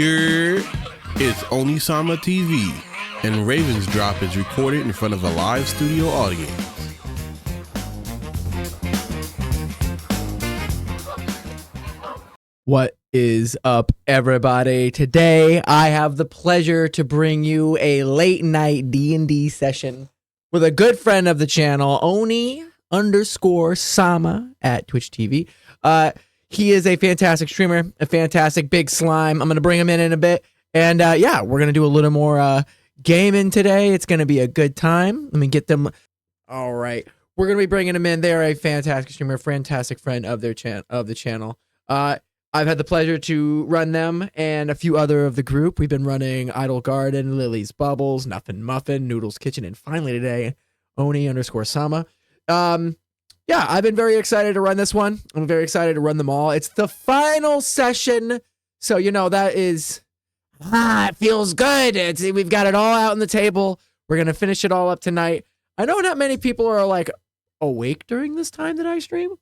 Here is Onisama TV, and Raven's Drop is recorded in front of a live studio audience. What is up, everybody? Today, I have the pleasure to bring you a late night D&D session with a good friend of the channel, Oni_Sama at Twitch TV. He is a fantastic streamer, a fantastic big slime. I'm going to bring him in a bit. And yeah, we're going to do a little more gaming today. It's going to be a good time. Let me get them. All right. We're going to be bringing him in. They're a fantastic streamer, fantastic friend of their the channel. I've had the pleasure to run them and a few other of the group. We've been running Idle Garden, Lily's Bubbles, Nothing Muffin, Noodles Kitchen, and finally today, Oni_Sama. Yeah, I've been very excited to run this one. I'm very excited to run them all. It's the final session, so you know that is it feels good. We've got it all out on the table. We're gonna finish it all up tonight. I know not many people are like awake during this time that I stream.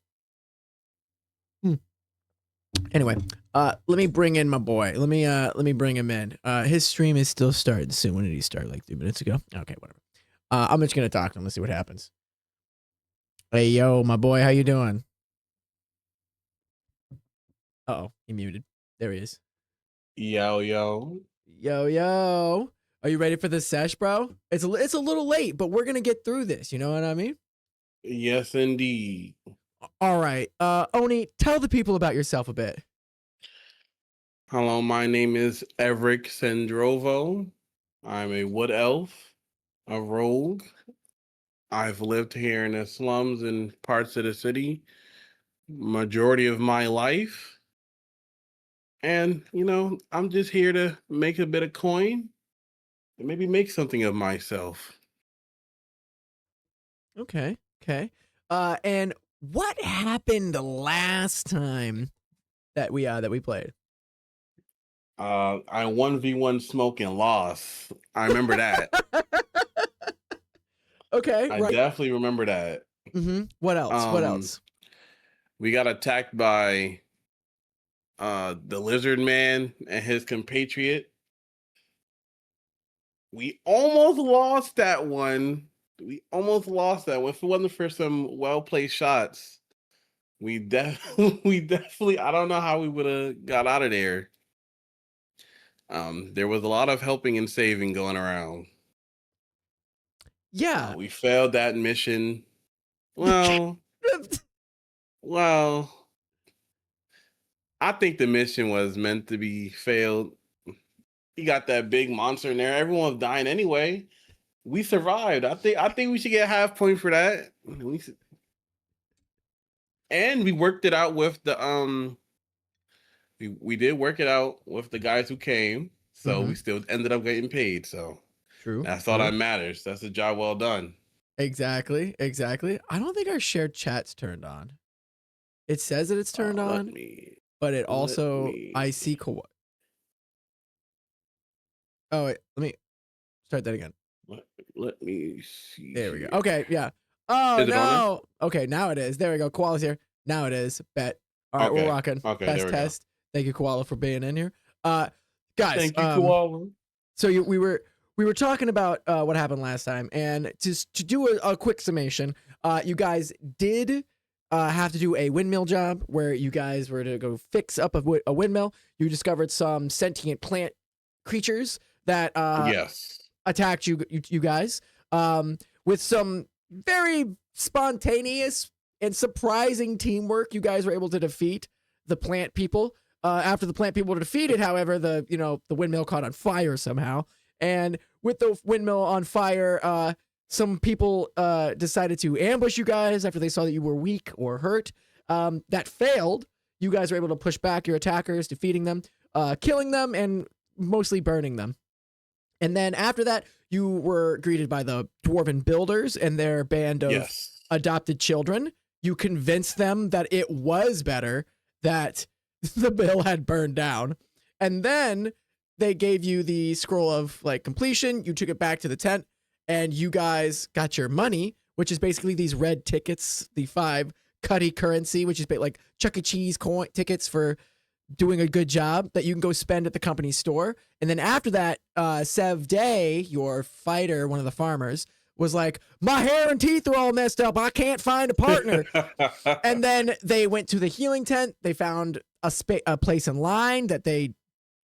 Anyway, let me bring in my boy. Let me bring him in. His stream is still starting soon. When did he start? Like 3 minutes ago? Okay, whatever. I'm just gonna talk to him. Let's see what happens. Hey, yo, my boy, how you doing? Uh-oh, he muted. There he is. Yo. Yo. Are you ready for the sesh, bro? It's a little late, but we're gonna get through this. You know what I mean? Yes, indeed. All right. Oni, tell the people about yourself a bit. Hello, my name is Everick Sendrovo. I'm a wood elf, a rogue. I've lived here in the slums and parts of the city majority of my life. And, you know, I'm just here to make a bit of coin and maybe make something of myself. Okay. And what happened the last time that we played? I 1v1 smoke and lost. I remember that. Okay, I right. definitely remember that. What else? We got attacked by the lizard man and his compatriot. We almost lost that one. If it wasn't for some well-placed shots, we definitely, I don't know how we would have got out of there. There was a lot of helping and saving going around. Yeah. We failed that mission. Well, I think the mission was meant to be failed. You got that big monster in there. Everyone was dying anyway. We survived. I think we should get half point for that. And we worked it out with the we did work it out with the guys who came. So we still ended up getting paid. So True. That's all that matters. That's a job well done. Exactly. I don't think our shared chat's turned on. It says that it's turned on, but it also I see Oh wait, let me start that again. Let me see. There we go. Okay, yeah. Oh no. Okay, now it is. There we go. Koala's here. Now it is. Bet. All right, we're rocking. Okay, Best test. Thank you, Koala, for being in here. Guys. Thank you, Koala. So we were talking about what happened last time, and to do a quick summation, you guys did have to do a windmill job where you guys were to go fix up a windmill. You discovered some sentient plant creatures that attacked you guys with some very spontaneous and surprising teamwork. You guys were able to defeat the plant people. After the plant people were defeated, however, the windmill caught on fire somehow. And with the windmill on fire, some people decided to ambush you guys after they saw that you were weak or hurt. That failed. You guys were able to push back your attackers, defeating them, killing them, and mostly burning them. And then after that, you were greeted by the Dwarven Builders and their band of adopted children. You convinced them that it was better that the mill had burned down. And then they gave you the scroll of completion. You took it back to the tent and you guys got your money, which is basically these red tickets, the 5 Cuddy currency, which is like Chuck E. Cheese coin tickets for doing a good job that you can go spend at the company store. And then after that, Sev Day, your fighter, one of the farmers, was like, my hair and teeth are all messed up. I can't find a partner. And then they went to the healing tent. They found a place in line that they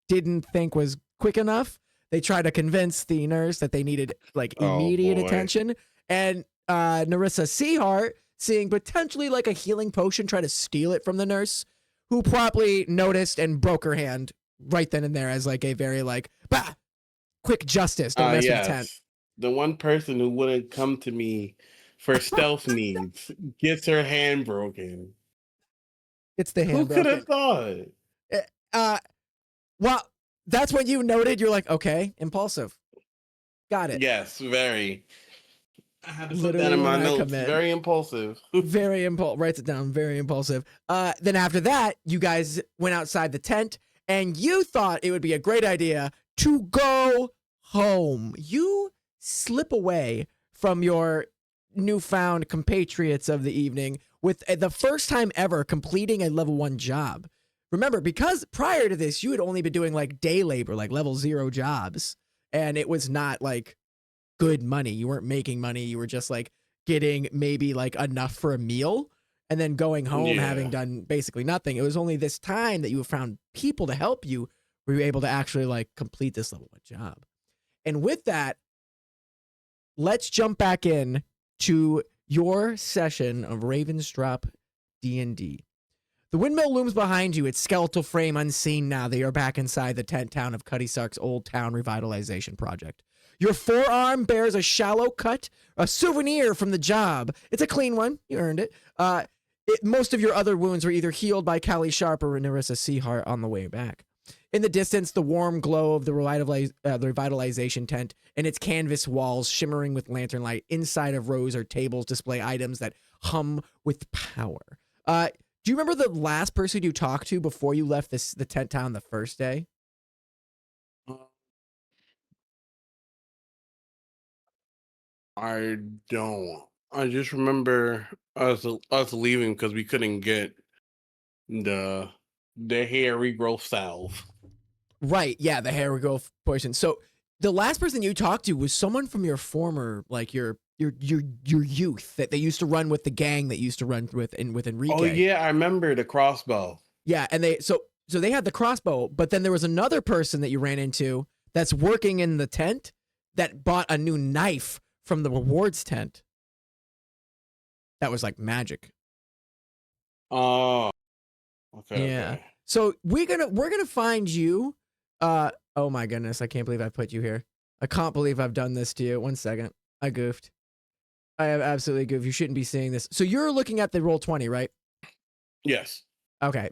didn't think was quick enough. They tried to convince the nurse that they needed like immediate attention. And Narissa Seahart, seeing potentially like a healing potion, tried to steal it from the nurse, who promptly noticed and broke her hand right then and there as like a very like, bah, quick justice. Don't mess with the tent. The one person who wouldn't come to me for stealth needs gets her hand broken. It's the hand. Who could have thought? Well, that's when you noted. You're like, okay, impulsive. Got it. Yes, very. I had to put Literally that in my when I notes. come in. Very impulsive. Very impulsive. Writes it down. Very impulsive. Then after that, you guys went outside the tent, and you thought it would be a great idea to go home. You slip away from your newfound compatriots of the evening with the first time ever completing a level 1 job. Remember, because prior to this, you had only been doing like day labor, like level 0 jobs, and it was not like good money. You weren't making money. You were just like getting maybe like enough for a meal and then going home having done basically nothing. It was only this time that you found people to help you were you able to actually like complete this level 1 job. And with that, let's jump back in to your session of Raven's Drop D&D. The windmill looms behind you, its skeletal frame unseen now that you're back inside the tent town of Cuttysark's Old Town Revitalization Project. Your forearm bears a shallow cut, a souvenir from the job. It's a clean one. You earned it. Most of your other wounds were either healed by Callie Sharp or Narissa Seahart on the way back. In the distance, the warm glow of the revitalization tent and its canvas walls shimmering with lantern light. Inside of rows are tables display items that hum with power. Do you remember the last person you talked to before you left the tent town the first day? I don't. I just remember us leaving because we couldn't get the hair regrowth salve. Right, yeah, the hair regrowth poison. So the last person you talked to was someone from your former, like your youth that they used to run with, the gang that used to run with Enrique. Oh yeah, I remember the crossbow. Yeah, and they so they had the crossbow, but then there was another person that you ran into that's working in the tent that bought a new knife from the rewards tent. That was like magic. Oh, okay. Yeah. Okay. So we're gonna find you. Oh my goodness, I can't believe I put you here. I can't believe I've done this to you. 1 second, I goofed. I have absolutely goofed. You shouldn't be seeing this. So you're looking at the Roll20, right? Yes. Okay.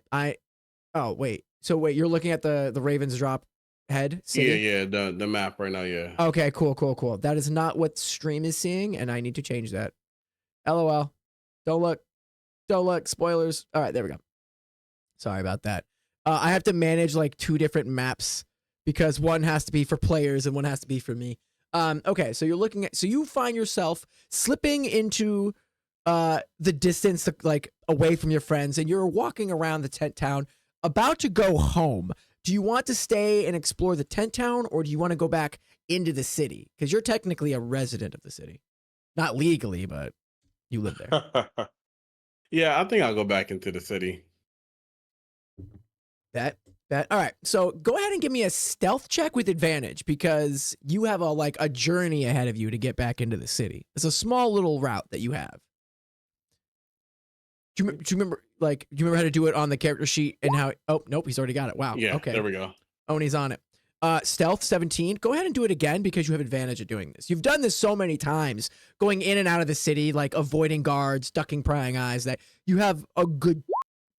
Oh wait. So wait, you're looking at the Ravens Drop head city? Yeah. The map right now. Yeah. Okay. Cool. That is not what stream is seeing, and I need to change that. LOL. Don't look. Spoilers. All right. There we go. Sorry about that. I have to manage like 2 different maps because one has to be for players and one has to be for me. Okay, so you find yourself slipping into the distance, like away from your friends, and you're walking around the tent town, about to go home. Do you want to stay and explore the tent town, or do you want to go back into the city? Because you're technically a resident of the city, not legally, but you live there. Yeah, I think I'll go back into the city. That. All right. So go ahead and give me a stealth check with advantage because you have a journey ahead of you to get back into the city. It's a small little route that you have. Do you remember how to do it on the character sheet and how? Oh, nope. He's already got it. Wow. Yeah. Okay. There we go. Oni's on it. Stealth 17. Go ahead and do it again because you have advantage at doing this. You've done this so many times, going in and out of the city, like avoiding guards, ducking prying eyes, that you have a good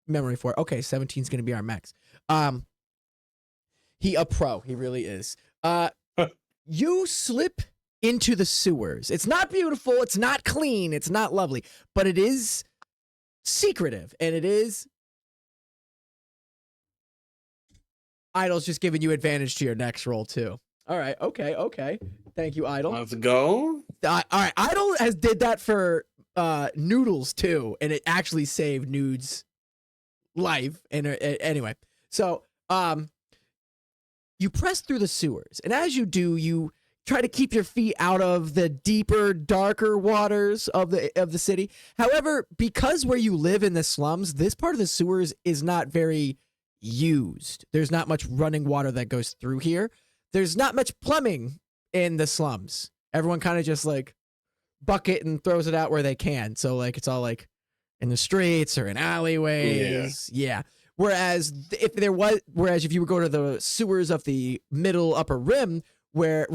memory for it. Okay, 17 is going to be our max. He a pro. He really is. You slip into the sewers. It's not beautiful. It's not clean. It's not lovely, but it is secretive, and it is. Idle's just giving you advantage to your next roll too. All right. Okay. Thank you, Idle. Let's go. All right. Idle did that for Noodles too, and it actually saved Nude's life. And anyway, So, you press through the sewers, and as you do, you try to keep your feet out of the deeper, darker waters of the city. However, because where you live in the slums, this part of the sewers is not very used. There's not much running water that goes through here. There's not much plumbing in the slums. Everyone kind of just like bucket and throws it out where they can. So like it's all like in the streets or in alleyways. Yeah. Whereas if you were go to the sewers of the middle upper rim where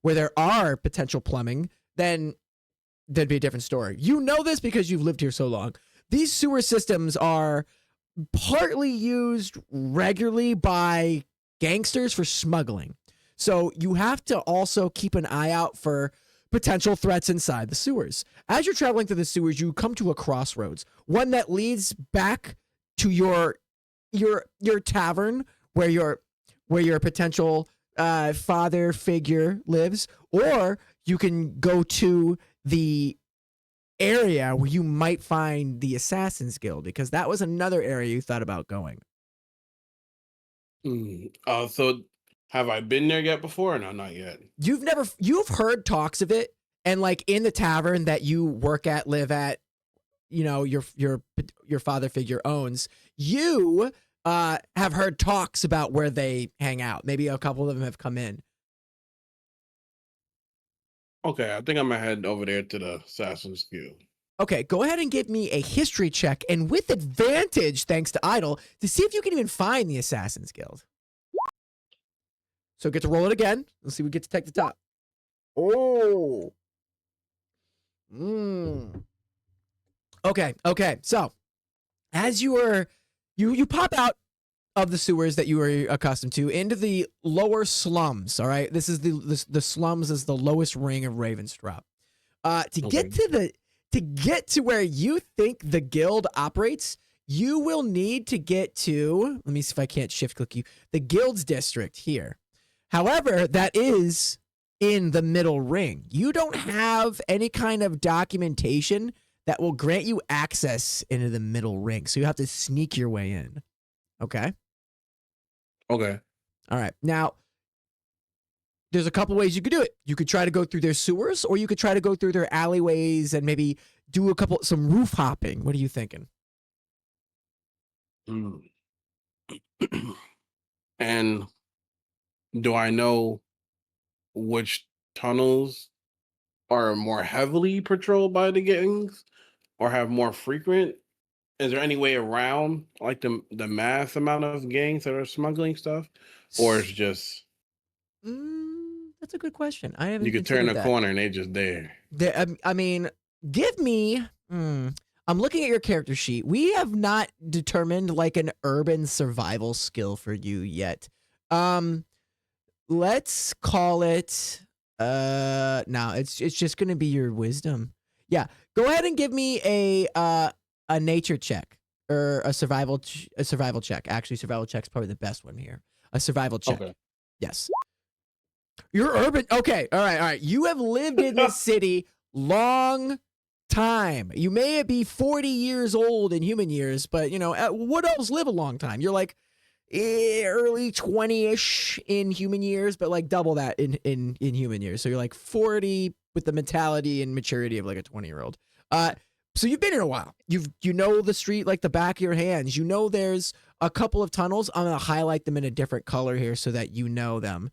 there are potential plumbing, then there'd be a different story. You know this because you've lived here so long. These sewer systems are partly used regularly by gangsters for smuggling. So you have to also keep an eye out for potential threats inside the sewers. As you're traveling through the sewers, you come to a crossroads, one that leads back to your tavern where your potential father figure lives, or you can go to the area where you might find the Assassin's Guild, because that was another area you thought about going. So have I been there yet before? No, not yet. You've heard talks of it, and like in the tavern that you work at, live at, you know, your father figure owns, you have heard talks about where they hang out. Maybe a couple of them have come in. Okay, I think I'm gonna head over there to the Assassin's Guild. Okay, go ahead and give me a history check, and with advantage, thanks to Idle, to see if you can even find the Assassin's Guild. So get to roll it again. Let's see if we get to take the top. Oh. Okay. So as you pop out of the sewers that you were accustomed to into the lower slums. All right, this is the slums is the lowest ring of Ravenstrop. To get to where you think the guild operates, you will need to get to. Let me see if I can't shift click you. The guild's district here. However, that is in the middle ring. You don't have any kind of documentation that will grant you access into the middle ring, so you have to sneak your way in. Okay? Okay. All right. Now, there's a couple ways you could do it. You could try to go through their sewers, or you could try to go through their alleyways and maybe do some roof hopping. What are you thinking? And do I know which tunnels are more heavily patrolled by the gangs or have more frequent? Is there any way around like the mass amount of gangs that are smuggling stuff, or it's just that's a good question. I haven't. You could turn a corner and they're just there. I mean, give me. I'm looking at your character sheet. We have not determined like an urban survival skill for you yet. Let's call it. No, it's just gonna be your wisdom. Yeah, go ahead and give me a nature check or a survival check. Actually, survival check's probably the best one here. A survival check. Okay. Yes. You're urban. Okay. All right. You have lived in this city long time. You may be 40 years old in human years, but you know, what else live a long time? You're like early 20-ish in human years, but like double that in human years. So you're like 40 with the mentality and maturity of like a 20-year-old. So you've been here a while. You know the street like the back of your hands. You know there's a couple of tunnels. I'm gonna highlight them in a different color here so that you know them.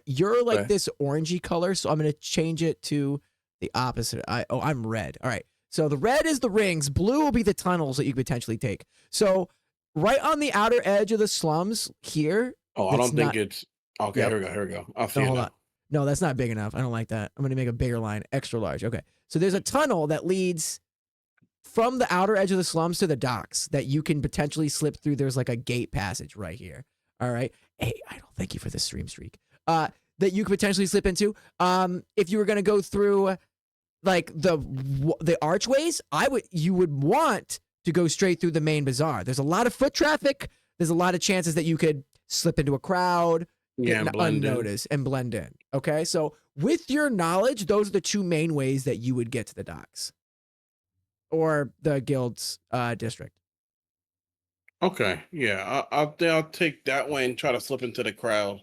You're like this orangey color, so I'm gonna change it to the opposite. I'm red. All right. So the red is the rings. Blue will be the tunnels that you could potentially take. So right on the outer edge of the slums here. Oh, I don't think it's okay. Yep. Here we go. I'll see it now. No, that's not big enough. I don't like that. I'm gonna make a bigger line, extra large. Okay. So there's a tunnel that leads from the outer edge of the slums to the docks that you can potentially slip through. There's like a gate passage right here. All right. Hey, I don't thank you for the stream streak. That you could potentially slip into. If you were gonna go through like the archways, you would want to go straight through the main bazaar. There's a lot of foot traffic. There's a lot of chances that you could slip into a crowd, unnoticed, and blend in. Okay, so with your knowledge, those are the two main ways that you would get to the docks or the guild's district. Okay, yeah, I'll take that one and try to slip into the crowd.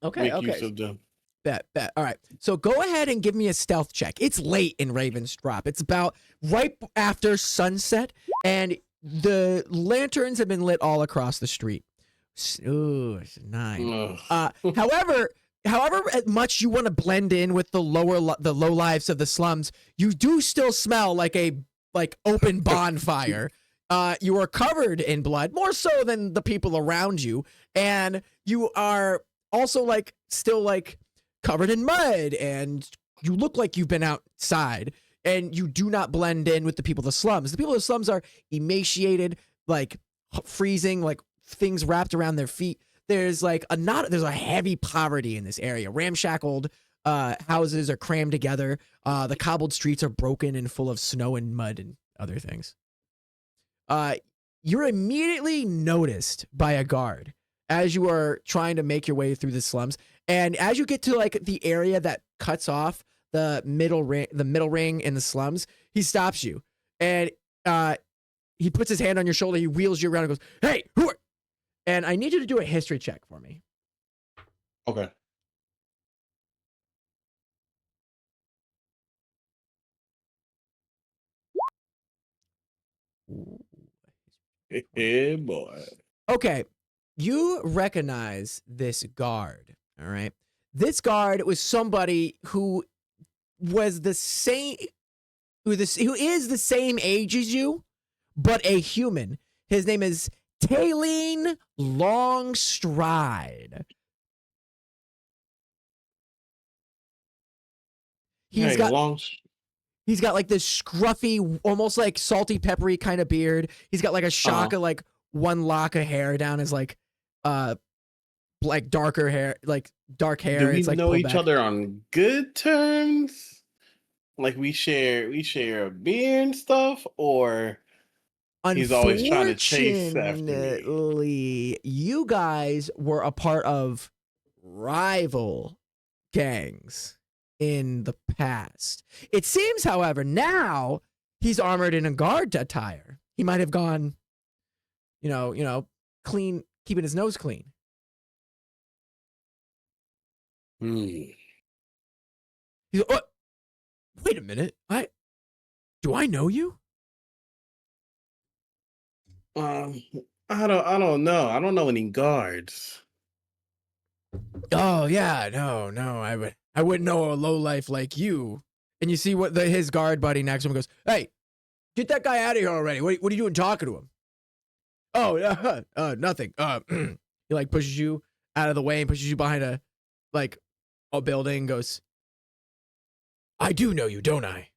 Okay, Make okay. use of them. Bet. All right. So go ahead and give me a stealth check. It's late in Raven's Drop. It's about right after sunset, and the lanterns have been lit all across the street. Ooh, it's a 9. Ugh. However much you want to blend in with the low lives of the slums, you do still smell like a open bonfire. You are covered in blood, more so than the people around you, and you are also still covered in mud, and you look like you've been outside, and you do not blend in with the people of the slums. The people of the slums are emaciated, freezing, things wrapped around their feet. There's there's a heavy poverty in this area. Ramshackled houses are crammed together. The cobbled streets are broken and full of snow and mud and other things. You're immediately noticed by a guard as you are trying to make your way through the slums. And as you get to the area that cuts off the middle ring in the slums, he stops you, and he puts his hand on your shoulder. He wheels you around and goes, "Hey, who are?" And I need you to do a history check for me. Okay. Yeah, boy. Okay, you recognize this guard. All right, this guard was somebody who was the same, who is the same age as you, but a human. His name is Taline Longstride. He's Hey, got this scruffy, almost salty, peppery kind of beard. He's got a shock of one lock of hair down his darker hair, dark hair. Do we It's know pulled each back. other on good terms? Like we share a beer and stuff, or he's always trying to chase after me? Unfortunately, you guys were a part of rival gangs in the past. It seems, however, now he's armored in a guard attire. He might have gone, clean, keeping his nose clean. Hmm. He's like, "Oh, wait a minute. Do I know you?" Um, I don't know. I don't know any guards. Oh yeah, no, I wouldn't know a lowlife like you. And you see what his guard buddy next to him goes, "Hey, get that guy out of here already. What are you doing talking to him?" "Oh, nothing." He pushes you out of the way and pushes you behind a building and goes, "I do know you, don't I?"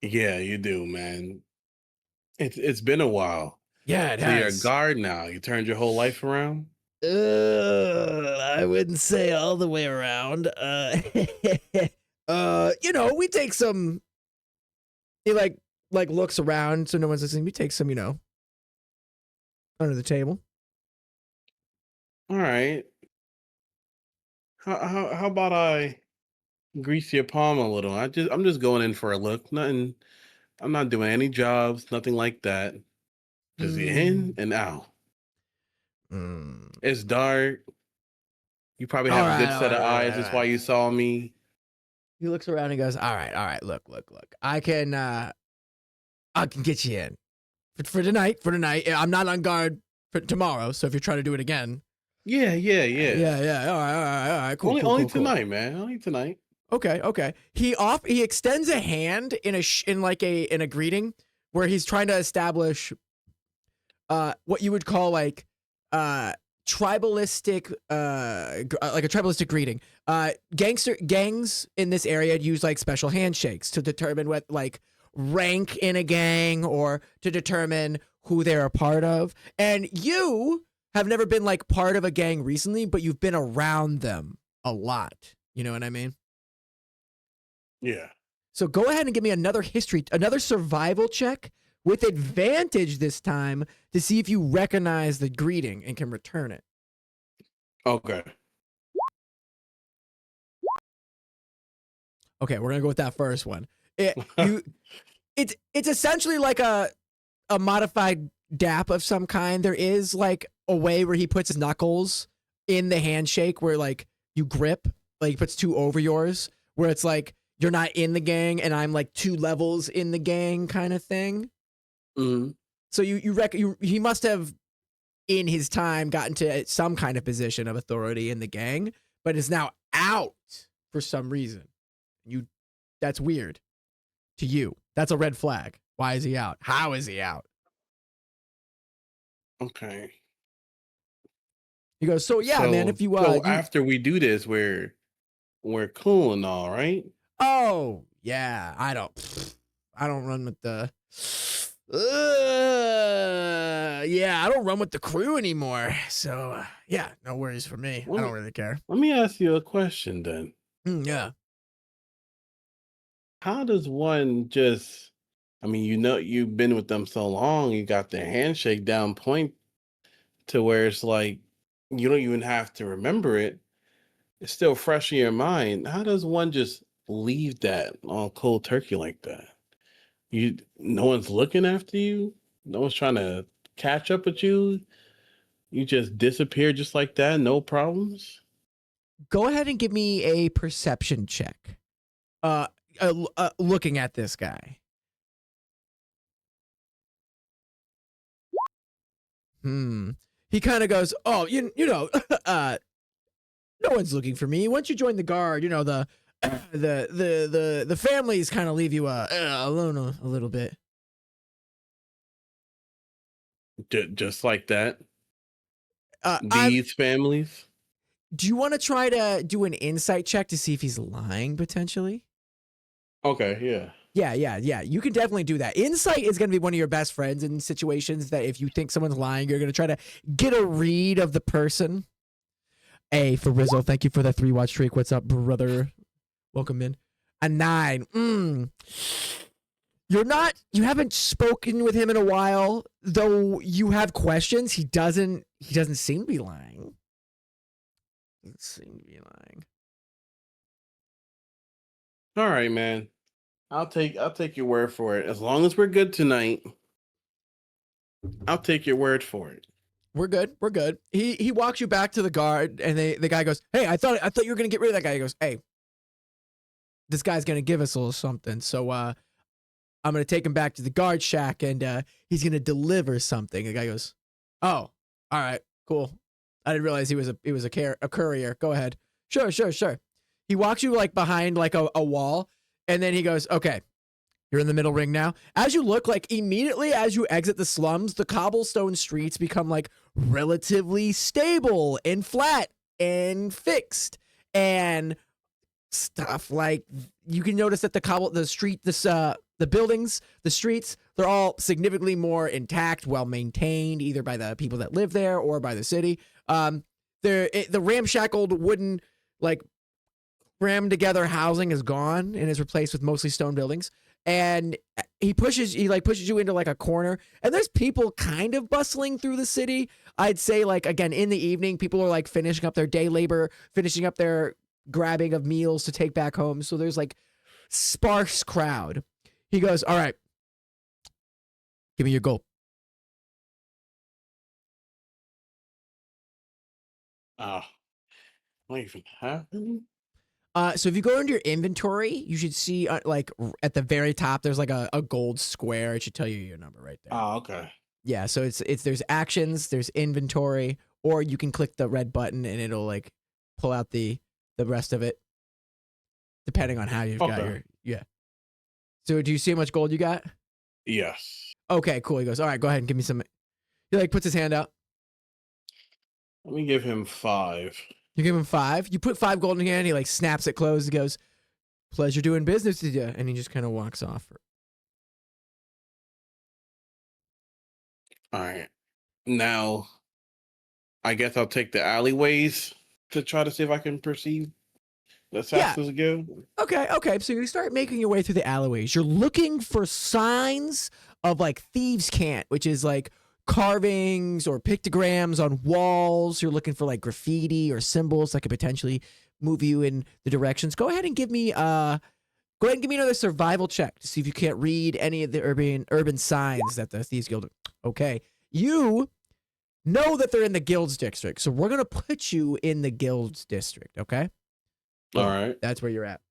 Yeah, you do, man. It's been a while. "Yeah, it So you're a has." guard now. You turned your whole life around? I wouldn't say all the way around. We take some. He looks around so no one's listening. We take some, under the table. All right. How about I grease your palm a little? I'm just going in for a look. Nothing. I'm not doing any jobs, nothing like that. Just in and out. Mm. It's dark. You probably All have a right, good all set right, of all right, eyes. all That's right. why you saw me. He looks around and goes, all right. Look. I can get you in for tonight. I'm not on guard for tomorrow. So if you're trying to do it again. Yeah. Yeah. All right. Cool. Only Cool. tonight, man. Only tonight. Okay. He extends a hand in a greeting where he's trying to establish what you would call tribalistic like a tribalistic greeting. Gangs in this area use special handshakes to determine what rank in a gang or to determine who they're a part of. And you have never been part of a gang recently, but you've been around them a lot. You know what I mean? Yeah. So go ahead and give me another survival check with advantage this time to see if you recognize the greeting and can return it. Okay. Okay, we're gonna go with that first one. It's essentially like a modified dap of some kind. There is like a way where he puts his knuckles in the handshake where like you grip, like he puts two over yours, where it's like you're not in the gang and I'm like 2 levels in the gang kind of thing. Mm-hmm. So you reckon he must have in his time gotten to some kind of position of authority in the gang, but is now out for some reason. That's weird to you. That's a red flag. Why is he out? How is he out? Okay. He goes, so yeah, man, if you after we do this, we're cool and all, right? oh yeah, I don't run with the yeah, I don't run with the crew anymore. So yeah, no worries for me. I don't really care. Let me ask you a question then. Yeah. How does one just, I mean, you've been with them so long, you got the handshake down point to where it's like you don't even have to remember it. It's still fresh in your mind. How does one just leave that on cold turkey like that? No one's looking after you. No one's trying to catch up with you. You just disappear just like that, no problems. Go ahead and give me a perception check. Looking at this guy. He kind of goes, oh, you know, no one's looking for me. Once you join the guard, you know, the families kind of leave you alone a little bit. Just like that. Do These families. you want to try to do an insight check to see if he's lying potentially? Okay, yeah. Yeah. You can definitely do that. Insight is going to be one of your best friends in situations that if you think someone's lying, you're going to try to get a read of the person. A for Rizzo, thank you for that 3-watch streak. What's up, brother? Welcome in. A 9. You haven't spoken with him in a while, though you have questions. He doesn't seem to be lying. All right, man. I'll take your word for it. As long as we're good tonight, I'll take your word for it. We're good. He walks you back to the guard, and the guy goes, "Hey, I thought you were gonna get rid of that guy." He goes, "Hey, this guy's gonna give us a little something, so I'm gonna take him back to the guard shack, and he's gonna deliver something." The guy goes, "Oh, all right, cool. I didn't realize he was a courier. Go ahead. Sure. He walks you like behind like a wall, and then he goes, "Okay, you're in the middle ring now." As you look, like immediately as you exit the slums, the cobblestone streets become like relatively stable and flat and fixed, and stuff like you can notice that the buildings, the streets, they're all significantly more intact, well maintained, either by the people that live there or by the city. The ramshackled wooden, like crammed together housing is gone and is replaced with mostly stone buildings. And he pushes you into like a corner, and there's people kind of bustling through the city. I'd say like, again, in the evening, people are like finishing up their day labor, finishing up their grabbing of meals to take back home. So there's like sparse crowd. He goes, "All right, give me your gold." What even happened? So if you go into your inventory, you should see like at the very top, there's like a gold square. It should tell you your number right there. Oh, okay. Yeah. So it's there's actions, there's inventory, or you can click the red button and it'll like pull out the rest of it, depending on how you've got your So do you see how much gold you got? Yes. Okay, cool. He goes, "All right, go ahead and give me some." He like puts his hand out. Let me give him 5. You give him 5. You put 5 gold in your hand. He like snaps it closed. He goes, "Pleasure doing business with you," and he just kind of walks off. All right. Now, I guess I'll take the alleyways to try to see if I can perceive the assassins again. Okay. So you start making your way through the alleyways. You're looking for signs of like thieves' cant, which is like carvings or pictograms on walls. You're looking for like graffiti or symbols that could potentially move you in the directions. Go ahead and give me another survival check to see if you can't read any of the urban signs that the Thieves Guild. Okay. You know that they're in the guilds district, so we're gonna put you in the guilds district. Okay. All right. That's where you're at.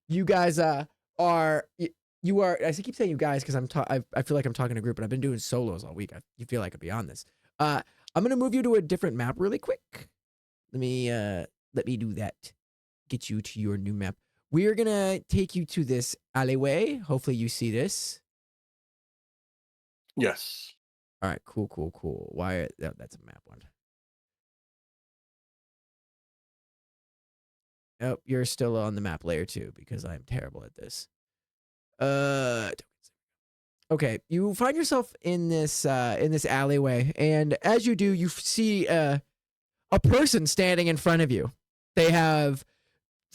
You guys you are. I keep saying you guys because I feel like I'm talking to a group, but I've been doing solos all week. You feel like I'd be on this. I'm gonna move you to a different map really quick. Let me do that. Get you to your new map. We're gonna take you to this alleyway. Hopefully you see this. Yes. All right, cool. Why? That's a map one. Oh, you're still on the map layer too because I'm terrible at this. Okay, you find yourself in this alleyway, and as you do, you see a person standing in front of you. They have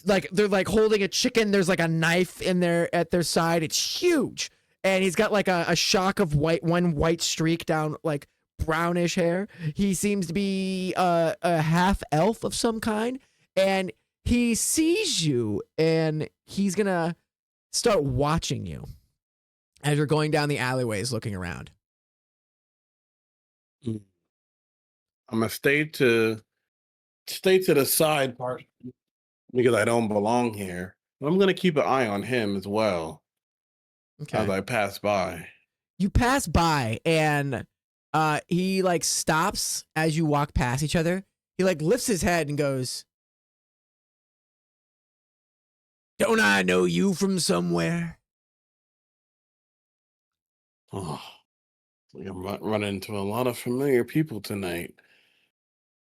they're like holding a chicken. There's like a knife in there at their side. It's huge, and he's got like a shock of one white streak down like brownish hair. He seems to be a half elf of some kind, and he sees you, and he's gonna start watching you as you're going down the alleyways looking around. I'm gonna stay to the side part because I don't belong here. But I'm gonna keep an eye on him as well as I pass by. You pass by, and he like stops as you walk past each other. He like lifts his head and goes, "Don't I know you from somewhere?" Oh, I'm running into a lot of familiar people tonight.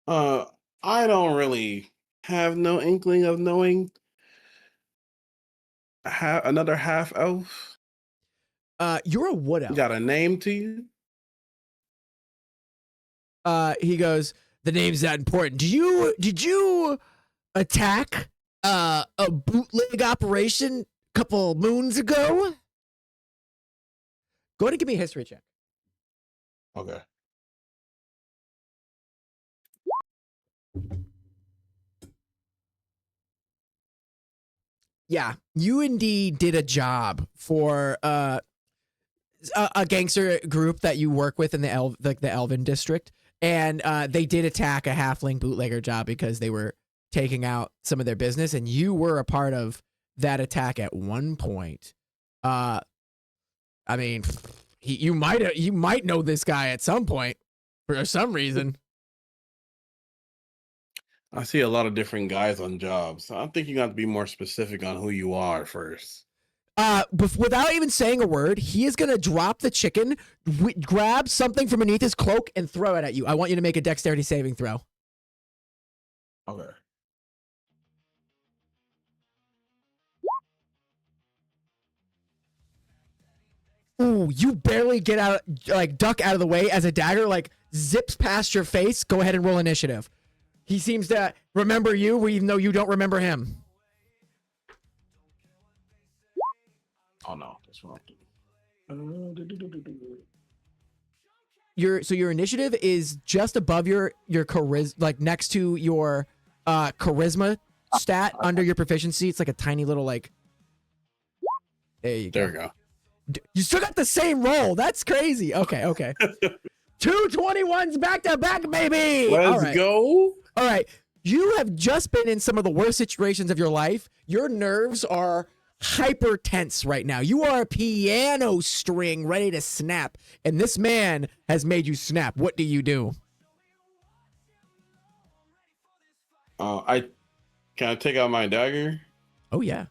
I don't really have no inkling of knowing another half elf. You're a wood elf. Got a name to you? He goes, "The name's that important. Did you attack a bootleg operation a couple moons ago?" Go ahead and give me a history check. Okay. Yeah, you indeed did a job for a gangster group that you work with in the Elven district, and they did attack a halfling bootlegger job because they were taking out some of their business, and you were a part of that attack at one point. I mean, you might know this guy at some point for some reason. I see a lot of different guys on jobs. So I think you got to be more specific on who you are first. Without even saying a word, he is gonna drop the chicken, grab something from beneath his cloak, and throw it at you. I want you to make a dexterity saving throw. Okay. Ooh, you barely get out, like duck out of the way as a dagger like zips past your face. Go ahead and roll initiative. He seems to remember you, even though you don't remember him. Oh no, that's wrong. Your initiative is just above your charisma, like next to your charisma stat under your proficiency. It's like a tiny little like. There you go. There we go. You still got the same roll. That's crazy. Okay. 221s back to back, baby. Let's go. All right. You have just been in some of the worst situations of your life. Your nerves are hyper tense right now. You are a piano string ready to snap, and this man has made you snap. What do you do? Can I take out my dagger? Oh yeah.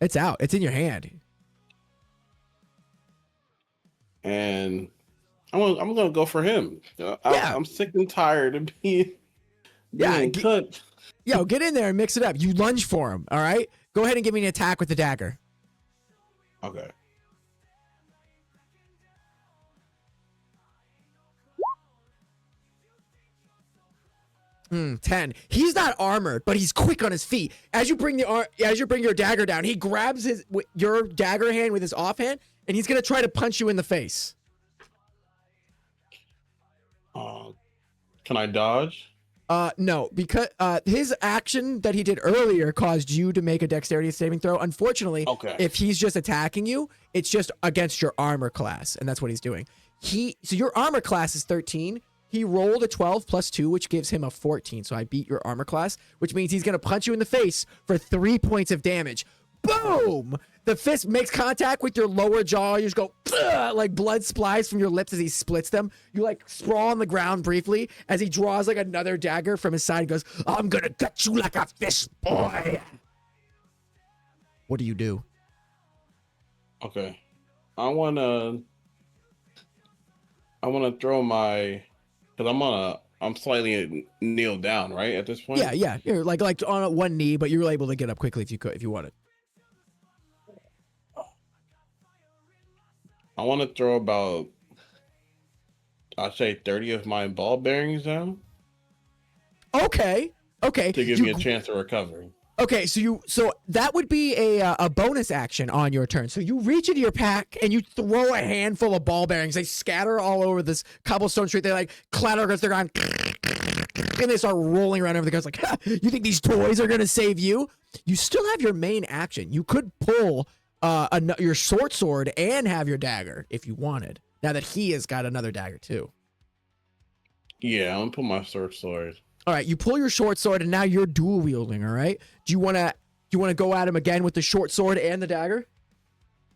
It's out. It's in your hand. And I'm gonna go for him. I'm sick and tired of being cooked. Yo, get in there and mix it up. You lunge for him. All right. Go ahead and give me an attack with the dagger. Okay. Hmm, 10. He's not armored, but he's quick on his feet. As you bring your dagger down, he grabs your dagger hand with his offhand, and he's gonna try to punch you in the face. Can I dodge? No, because his action that he did earlier caused you to make a dexterity saving throw. Unfortunately, Okay. if he's just attacking you, it's just against your armor class, and that's what he's doing. So your armor class is 13. He rolled a 12 plus 2, which gives him a 14. So I beat your armor class, which means he's gonna punch you in the face for 3 points of damage. Boom! The fist makes contact with your lower jaw. You just go, like blood splies from your lips as he splits them. You like sprawl on the ground briefly as he draws like another dagger from his side and goes, I'm gonna cut you like a fish, boy. What do you do? Okay. I wanna throw my, because I'm slightly kneeled down, right, at this point? Yeah. You're like on one knee, but you're able to get up quickly if you wanted. I want to throw about, I'd say 30 of my ball bearings down Okay. to give me a chance to recover. Okay, so that would be a bonus action on your turn. So you reach into your pack and you throw a handful of ball bearings. They scatter all over this cobblestone street. They like clatter against the ground, and they start rolling around over the guys. Like, you think these toys are gonna save you? You still have your main action. You could pull your short sword and have your dagger if you wanted. Now that he has got another dagger too. Yeah, I'm gonna put my short sword. All right, you pull your short sword and now you're dual wielding. All right. Do you want to go at him again with the short sword and the dagger?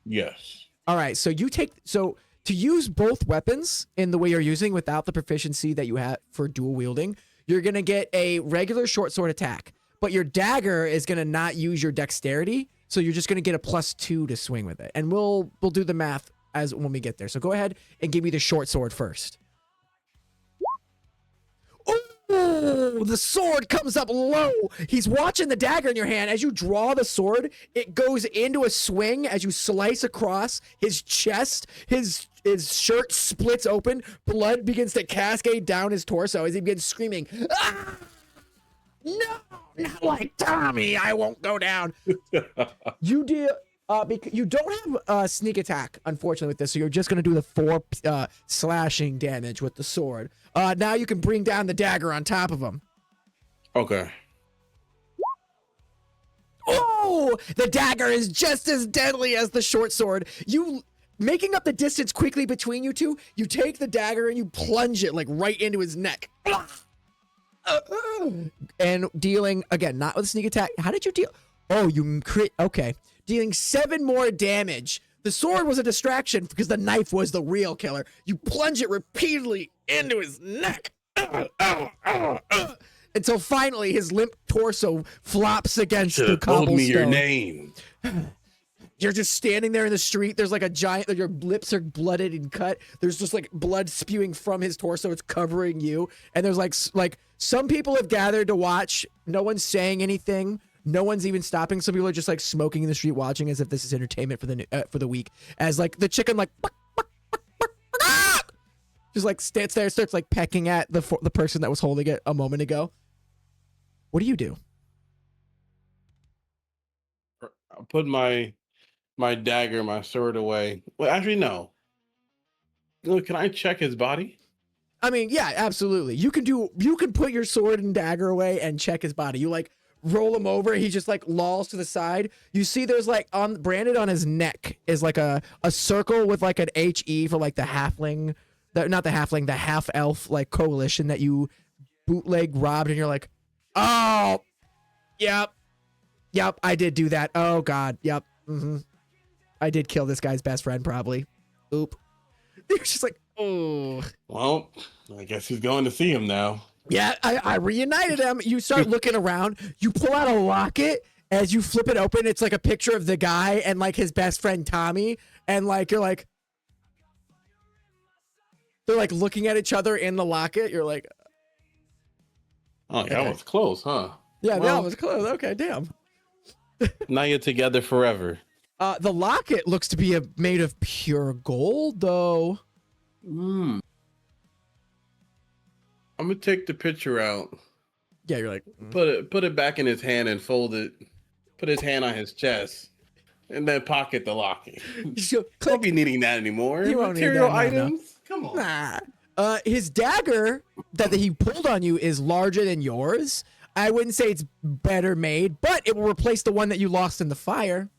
Yes. All right. So to use both weapons in the way you're using without the proficiency that you have for dual wielding, you're gonna get a regular short sword attack, but your dagger is gonna not use your dexterity. So you're just gonna get a +2 to swing with it, and we'll do the math as when we get there. So go ahead and give me the short sword first. Oh, the sword comes up low. He's watching the dagger in your hand. As you draw the sword, it goes into a swing as you slice across his chest. His shirt splits open. Blood begins to cascade down his torso as he begins screaming, "Ah! No, not like Tommy. I won't go down." You deal because you don't have sneak attack, unfortunately, with this, so you're just gonna do the 4 slashing damage with the sword. Now you can bring down the dagger on top of him. Okay. Oh, the dagger is just as deadly as the short sword. You making up the distance quickly between you two. You take the dagger and you plunge it like right into his neck. And dealing again, not with a sneak attack. How did you deal? Oh, you crit. Okay, dealing 7 more damage. The sword was a distraction because the knife was the real killer. You plunge it repeatedly into his neck until finally his limp torso flops against the cobblestone. Told me your name. You're just standing there in the street. There's like a giant, your lips are blooded and cut. There's just like blood spewing from his torso. It's covering you. And there's like some people have gathered to watch. No one's saying anything. No one's even stopping. Some people are just like smoking in the street, watching as if this is entertainment for the week. As like the chicken like just like stands there, starts like pecking at the person that was holding it a moment ago. What do? I put my dagger, my sword away. Well, actually, no. Look, can I check his body? I mean, yeah, absolutely. You can put your sword and dagger away and check his body. You like roll him over. He just like lolls to the side. You see there's like branded on his neck is like a circle with like an HE for like the halfling, not the halfling, the half elf like coalition that you bootleg robbed, and you're like, oh, yep, I did do that. Oh God, yep, I did kill this guy's best friend probably. Oop. They're just like, oh. Well, I guess he's going to see him now. Yeah, I reunited him. You start looking around. You pull out a locket. As you flip it open, it's like a picture of the guy and like his best friend Tommy. And like you're like, they're like looking at each other in the locket. You're like, oh, that was close, huh? Yeah, that was close. Okay, damn. Now you're together forever. The locket looks to be made of pure gold, though. I'm gonna take the picture out. Yeah, you're like, put it back in his hand and fold it. Put his hand on his chest, and then pocket the locket. Don't be needing that anymore. You won't need Material that, items. No. Come on. Nah. His dagger that he pulled on you is larger than yours. I wouldn't say it's better made, but it will replace the one that you lost in the fire.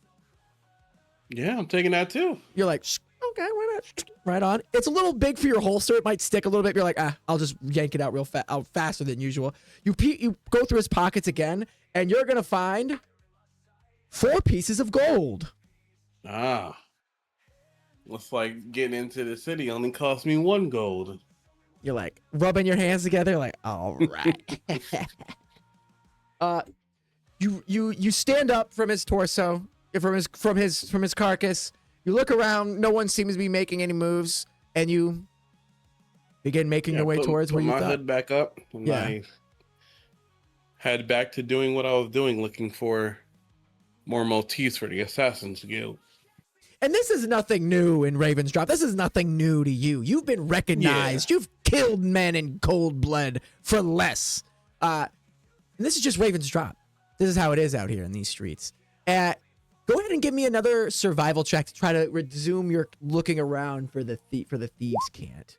Yeah, I'm taking that too. You're like, okay, why not? Right on. It's a little big for your holster. It might stick a little bit. You're like, I'll just yank it out out faster than usual. You go through his pockets again, and you're gonna find 4 pieces of gold. Looks like getting into the city only cost me 1 gold. You're like rubbing your hands together, like, all right. You stand up from his torso, from his carcass. You look around. No one seems to be making any moves, and you begin making your way towards where you thought. Put my hood back up, and I head back to doing what I was doing, looking for more motifs for the Assassin's Guild. And this is nothing new in Raven's Drop. This is nothing new to you. You've been recognized. You've killed men in cold blood for less. And this is just Raven's Drop. This is how it is out here in these streets. Go ahead and give me another survival check to try to resume your looking around for the thieves' cant.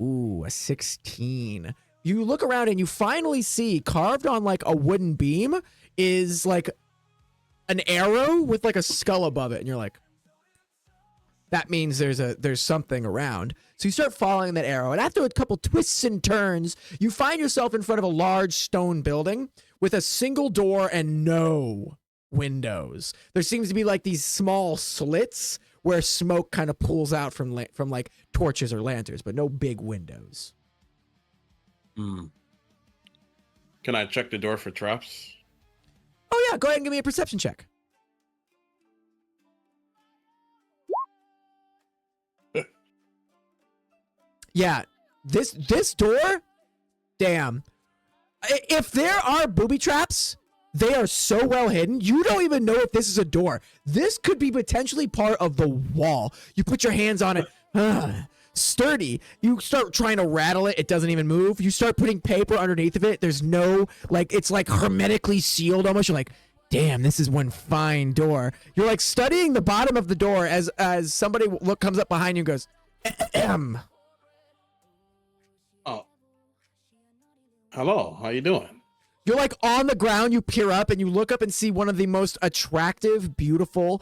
Ooh, a 16. You look around and you finally see carved on like a wooden beam is like an arrow with like a skull above it, and you're like, that means there's something around. So you start following that arrow, and after a couple twists and turns, you find yourself in front of a large stone building with a single door and no windows. There seems to be like these small slits where smoke kind of pulls out from like torches or lanterns, but no big windows. Can I check the door for traps? Oh yeah, go ahead and give me a perception check. Yeah, this door, damn. If there are booby traps, they are so well hidden, you don't even know if this is a door. This could be potentially part of the wall. You put your hands on it, sturdy. You start trying to rattle it, it doesn't even move. You start putting paper underneath of it. There's no, like, it's like hermetically sealed almost. You're like, damn, this is one fine door. You're like studying the bottom of the door as somebody comes up behind you and goes, ahem. Oh. Hello, how you doing? You're like on the ground, you peer up and you look up and see one of the most attractive, beautiful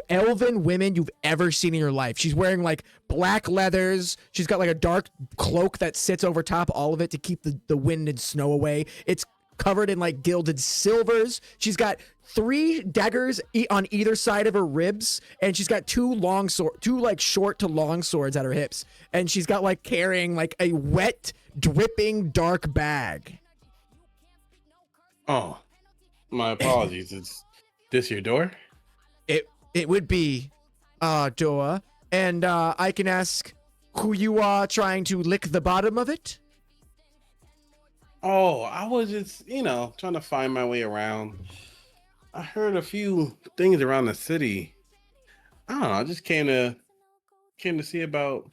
elven women you've ever seen in your life. She's wearing like black leathers. She's got like a dark cloak that sits over top all of it to keep the wind and snow away. It's covered in like gilded silvers. She's got 3 daggers on either side of her ribs, and she's got 2 like short to long swords at her hips, and she's got like carrying like a wet, dripping dark bag. Oh, my apologies. Is this your door? It would be door, and I can ask who you are trying to lick the bottom of it. Oh, I was just, trying to find my way around. I heard a few things around the city. I don't know. I just came to see about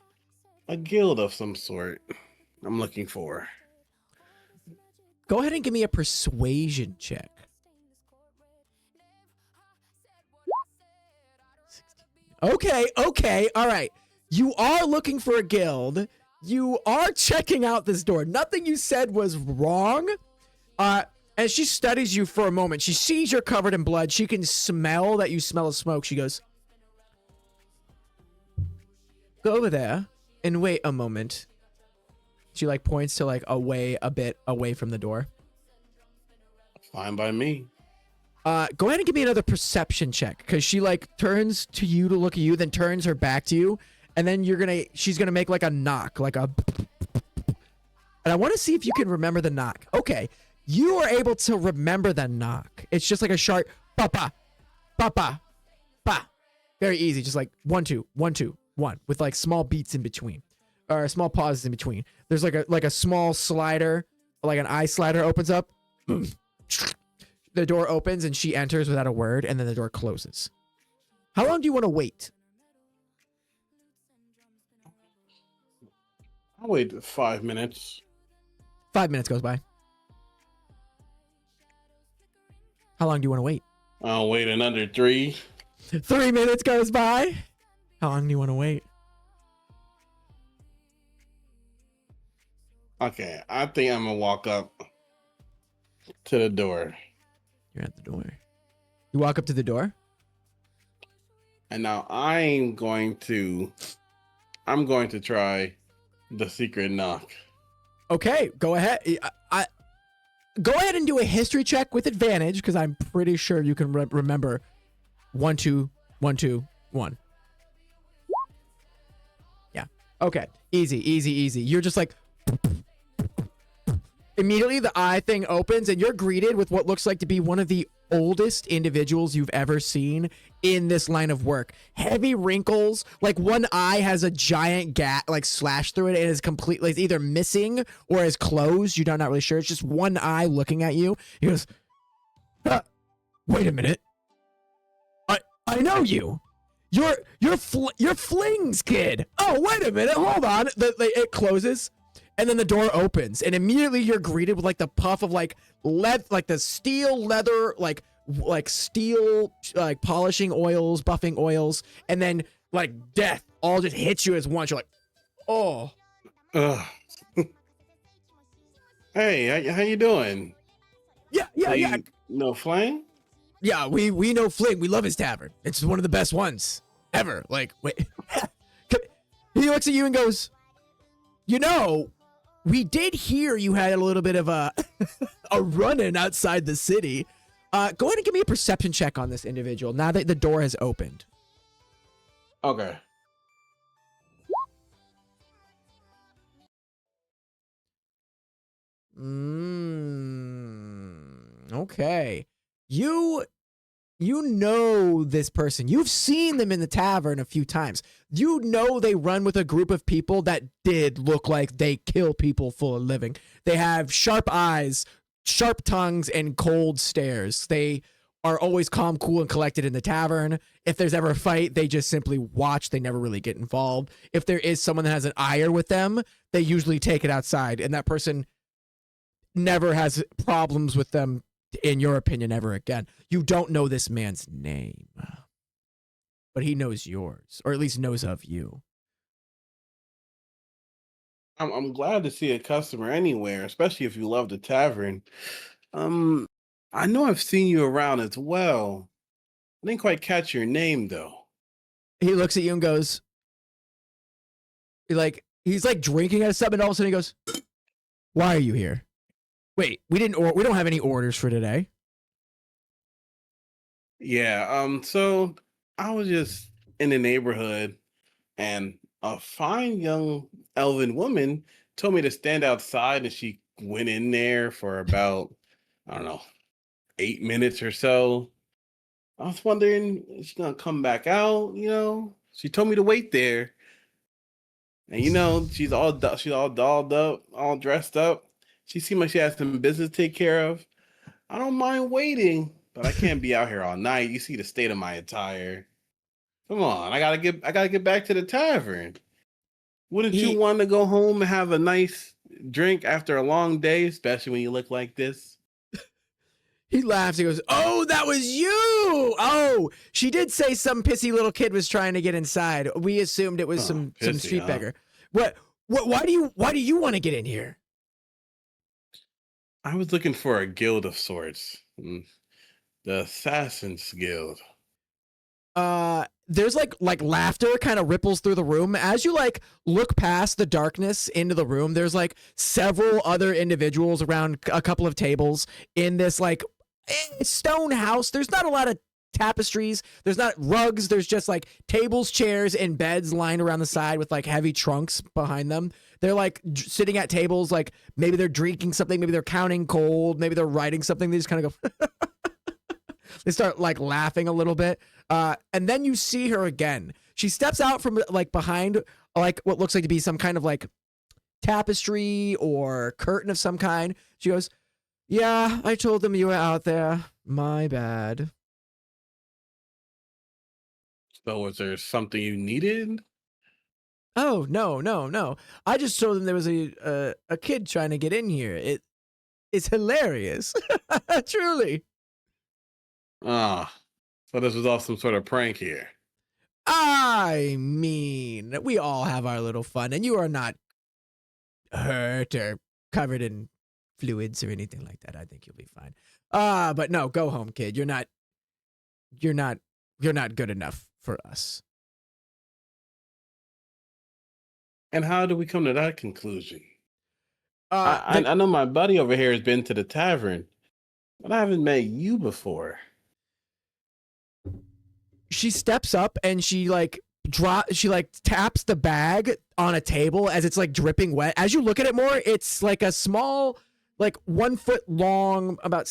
a guild of some sort. I'm looking for. Go ahead and give me a persuasion check. Okay, all right. You are looking for a guild. You are checking out this door. Nothing you said was wrong. As she studies you for a moment, she sees you're covered in blood. She can smell that you smell of smoke. She goes, go over there and wait a moment. She like points to like a bit away from the door. Fine by me. Go ahead and give me another perception check, because she like turns to you to look at you, then turns her back to you, and then she's gonna make like a knock, like a, and I want to see if you can remember the knock. Okay, you are able to remember the knock. It's just like a sharp pa, very easy, just like 1 2 1 2 1 with like small beats in between, or small pauses in between. There's like a small slider, like an eye slider opens up. The door opens and she enters without a word, and then the door closes. How long do you want to wait? I'll wait 5 minutes. 5 minutes goes by. How long do you want to wait? I'll wait another 3. 3 minutes goes by. How long do you want to wait? Okay, I think I'm gonna walk up to the door. You're at the door. You walk up to the door. And now I'm going to try the secret knock. Okay, go ahead. Go ahead and do a history check with advantage because I'm pretty sure you can remember 1 2 1 2 1. Yeah. Okay. Easy. You're just like immediately the eye thing opens and you're greeted with what looks like to be one of the oldest individuals you've ever seen in this line of work. Heavy wrinkles, like one eye has a giant like slash through it and is completely it's either missing or is closed. You're not really sure. It's just one eye looking at you. He goes, wait a minute. I know you. You're Fling's kid. Oh, wait a minute. Hold on. It closes. And then the door opens, and immediately you're greeted with like the puff of like the steel leather, like steel, like polishing oils, buffing oils, and then like death all just hits you as once. You're like, oh. Hey, how you doing? Yeah. No Flame? Yeah, we know Fling. We love his tavern. It's one of the best ones ever. Like, wait. He looks at you and goes, you know, we did hear you had a little bit of a run-in outside the city. Go ahead and give me a perception check on this individual now that the door has opened. Okay. Okay. You know this person. You've seen them in the tavern a few times. You know they run with a group of people that did look like they kill people for a living. They have sharp eyes, sharp tongues, and cold stares. They are always calm, cool, and collected in the tavern. If there's ever a fight, they just simply watch. They never really get involved. If there is someone that has an ire with them, they usually take it outside, and that person never has problems with them, in your opinion, ever again. You don't know this man's name, but he knows yours, or at least knows of you. I'm glad to see a customer anywhere, especially if you love the tavern. Um, I know I've seen you around as well. I didn't quite catch your name though. He looks at you and goes, he's like drinking at something, and all of a sudden he goes, "Why are you here? Wait, we don't have any orders for today." Yeah, so I was just in the neighborhood and a fine young elven woman told me to stand outside and she went in there for about, I don't know, 8 minutes or so. I was wondering, is she gonna come back out? She told me to wait there. And she's all dolled up, all dressed up. She seemed like she has some business to take care of. I don't mind waiting, but I can't be out here all night. You see the state of my attire. Come on, I gotta get back to the tavern. Wouldn't you want to go home and have a nice drink after a long day, especially when you look like this? He laughs. He goes, "Oh, that was you. Oh, she did say some pissy little kid was trying to get inside. We assumed it was some street beggar. What? Why do you want to get in here?" I was looking for a guild of sorts. The Assassin's Guild. There's like laughter kind of ripples through the room as you like look past the darkness into the room. There's like several other individuals around a couple of tables in this like stone house. There's not a lot of tapestries. There's not rugs. There's just like tables, chairs, and beds lined around the side with like heavy trunks behind them. They're like sitting at tables, like maybe they're drinking something, maybe they're counting gold, maybe they're writing something. They just kind of go. They start like laughing a little bit. And then you see her again. She steps out from like behind like what looks like to be some kind of like tapestry or curtain of some kind. She goes, "Yeah, I told them you were out there. My bad." So was there something you needed? "Oh, no. I just told them there was a kid trying to get in here. It's hilarious." Truly. So this was all some sort of prank here. I mean, we all have our little fun, and you are not hurt or covered in fluids or anything like that. I think you'll be fine. But no, go home, kid. You're not good enough for us. And how do we come to that conclusion? I know my buddy over here has been to the tavern, but I haven't met you before. She steps up and she taps the bag on a table as it's like dripping wet. As you look at it more, it's like a small, like 1 foot long, about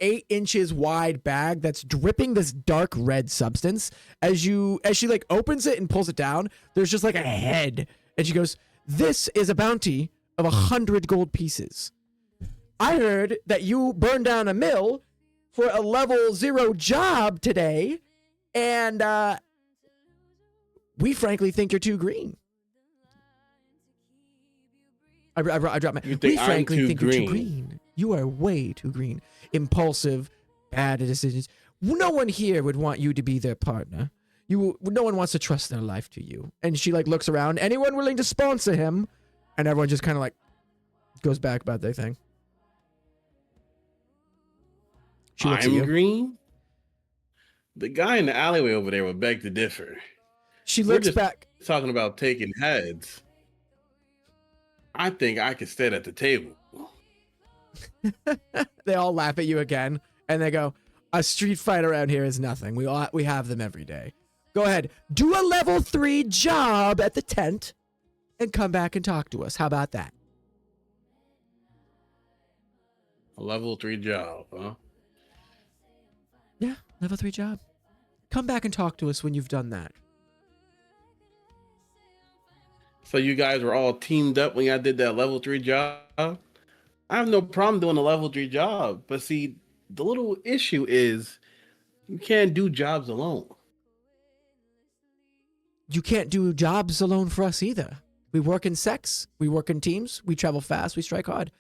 8 inches wide bag that's dripping this dark red substance. As she like opens it and pulls it down, there's just like a head, and she goes, "This is a bounty of 100 gold pieces. I heard that you burned down a mill for a level 0 job today, and we frankly think you're too green." I dropped my. We frankly think you're too green. You are way too green. Impulsive, bad decisions. No one here would want you to be their partner. No one wants to trust their life to you. And she like looks around. Anyone willing to sponsor him? And everyone just kind of like goes back about their thing. She looks at you. Green? The guy in the alleyway over there would beg to differ. She looks back. Talking about taking heads. I think I could sit at the table. They all laugh at you again, and they go, "A street fight around here is nothing. We have them every day. Go ahead, do a level 3 job at the tent, and come back and talk to us. How about that?" A level 3 job, huh? Yeah, level 3 job. Come back and talk to us when you've done that. So you guys were all teamed up when I did that level 3 job? I have no problem doing a level 3 job. But see, the little issue is you can't do jobs alone. You can't do jobs alone for us either. We work in sex. We work in teams. We travel fast. We strike hard.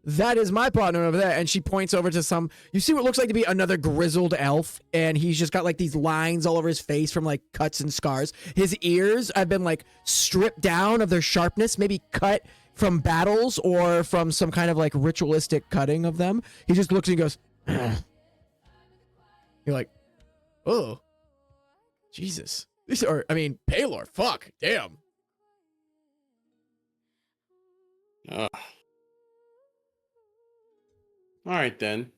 That is my partner over there. And she points over to some, you see what looks like to be another grizzled elf. And he's just got like these lines all over his face from like cuts and scars. His ears have been like stripped down of their sharpness, maybe cut from battles or from some kind of like ritualistic cutting of them. He just looks and he goes, "Ugh." You're like, "Oh, Jesus." Paylor, fuck, damn. All right, then.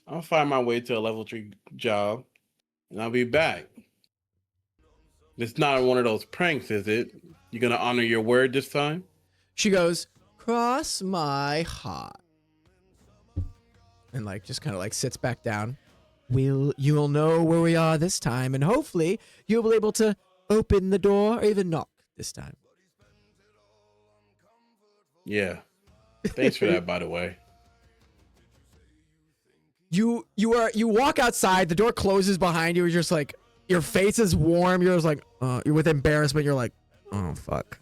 I'll find my way to a level 3 job, and I'll be back. It's not one of those pranks, is it? You gonna honor your word this time? She goes, "Cross my heart." And like just kind of like sits back down. You'll know where we are this time, and hopefully you'll be able to open the door or even knock this time. Yeah. Thanks for that, by the way. You walk outside, the door closes behind you, you're just like, your face is warm, you're just like, you're with embarrassment, you're like, "Oh fuck."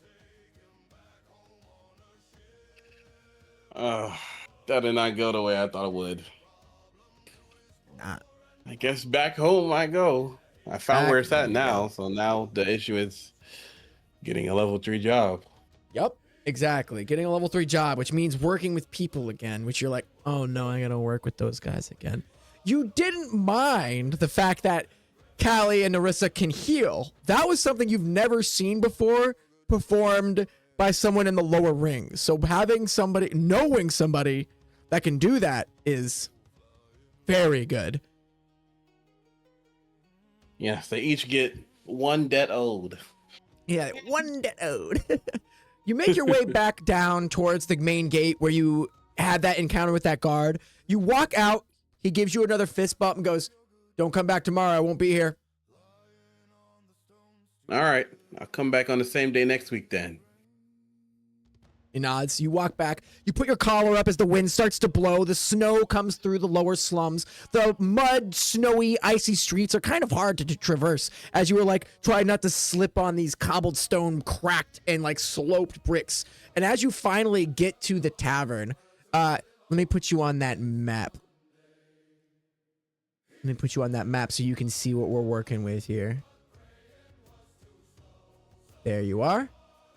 That did not go the way I thought it would. Nah. I guess back home I go. I found where it's at now, so now the issue is getting a level 3 job. Yep, exactly. Getting a level 3 job, which means working with people again, which you're like, "Oh no, I gotta work with those guys again." You didn't mind the fact that Callie and Narissa can heal. That was something you've never seen before performed by someone in the lower rings. So knowing somebody that can do that is very good. Yes, they each get 1 debt owed. Yeah, 1 debt owed. You make your way back down towards the main gate where you had that encounter with that guard. You walk out. He gives you another fist bump and goes, "Don't come back tomorrow. I won't be here." All right. I'll come back on the same day next week then. He nods. You walk back. You put your collar up as the wind starts to blow. The snow comes through the lower slums. The mud, snowy, icy streets are kind of hard to traverse as you were like trying not to slip on these cobblestone cracked and like sloped bricks. And as you finally get to the tavern, let me put you on that map. Let me put you on that map so you can see what we're working with here. There you are.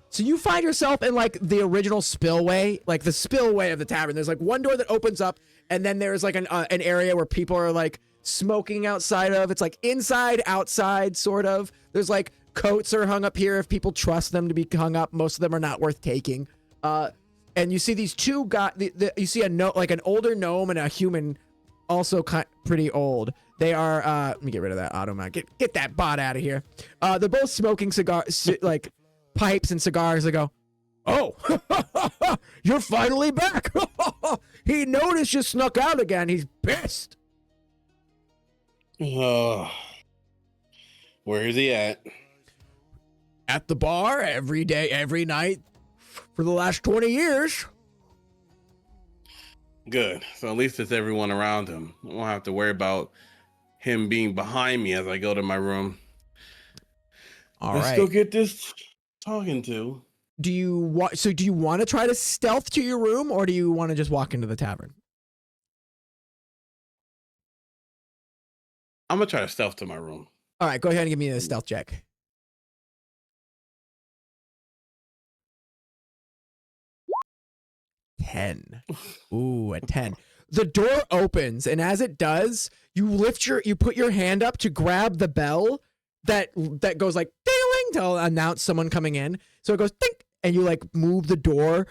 So you find yourself in like the original spillway, like the spillway of the tavern. There's like one door that opens up, and then there's like an area where people are like smoking outside of. It's like inside, outside, sort of. There's like coats are hung up here if people trust them to be hung up. Most of them are not worth taking. And you see these two guys. You see like an older gnome and a human, also pretty old. They are. Let me get rid of that automat. Get that bot out of here. They're both smoking cigars, like pipes and cigars. They go, "Oh, you're finally back." He noticed you snuck out again. He's pissed. Where is he at? At the bar every day, every night for the last 20 years. Good. So at least it's everyone around him. I won't have to worry about him being behind me as I go to my room. Let's go get this talking to. Do you want to try to stealth to your room, or do you want to just walk into the tavern? I'm gonna try to stealth to my room. All right, go ahead and give me a stealth check. 10. Ooh, a 10. The door opens, and as it does, you put your hand up to grab the bell that goes like ding to announce someone coming in. So it goes ding, and you like move the door,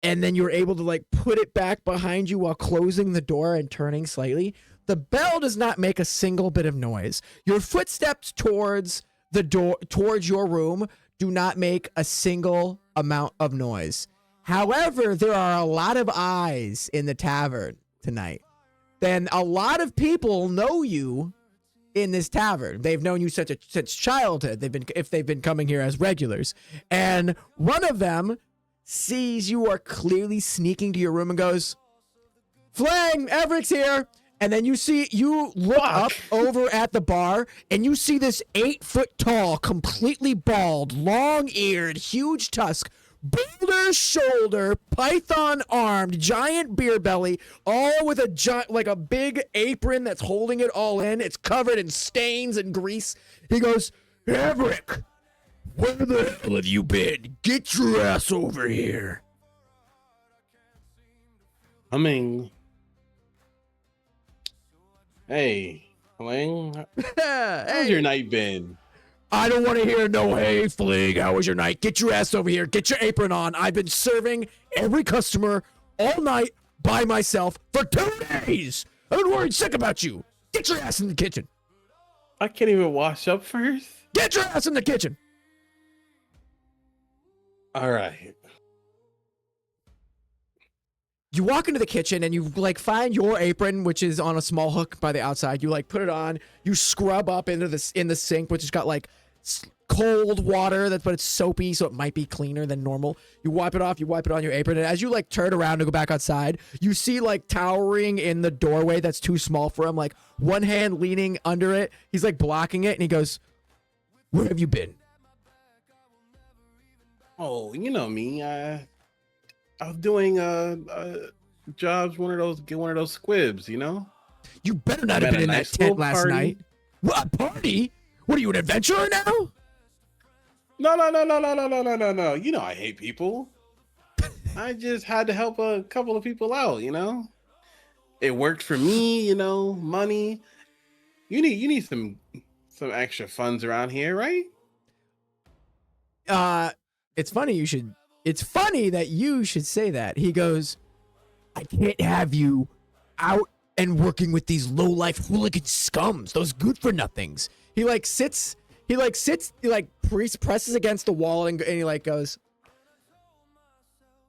and then you're able to like put it back behind you while closing the door and turning slightly. The bell does not make a single bit of noise. Your footsteps towards the door, towards your room, do not make a single amount of noise. However, there are a lot of eyes in the tavern tonight. Then a lot of people know you in this tavern. They've known you since childhood. If they've been coming here as regulars. And one of them sees you are clearly sneaking to your room and goes, "Flang, Everett's here." And then you look up over at the bar, and you see this 8-foot tall, completely bald, long-eared, huge tusk, boulder shoulder, python armed, giant beer belly, all with a big apron that's holding it all in. It's covered in stains and grease. He goes, "Everett, where the hell have you been? Get your ass over here." Coming. Hey, Fling. How's your night been? I don't want to hear no, "Hey, Fling, how was your night? Get your ass over here. Get your apron on. I've been serving every customer all night by myself for 2 days. I've been worried sick about you. Get your ass in the kitchen." I can't even wash up first. Get your ass in the kitchen. All right. You walk into the kitchen and you like find your apron, which is on a small hook by the outside. You like put it on. You scrub up in the sink, which has got like cold water, but it's soapy, so it might be cleaner than normal. You wipe it off. You wipe it on your apron, and as you like turn around to go back outside, you see like towering in the doorway that's too small for him, like one hand leaning under it. He's like blocking it, and he goes, "Where have you been?" Oh, you know me. I was doing jobs, one of those squibs, you know. You better not have been in that tent last night. What party? What are you, an adventurer now? No. You know I hate people. I just had to help a couple of people out, you know. It worked for me, you know. Money. You need some extra funds around here, right? It's funny that you should say that. He goes, "I can't have you out and working with these low-life hooligan scums, those good-for-nothings." He presses against the wall and he like goes,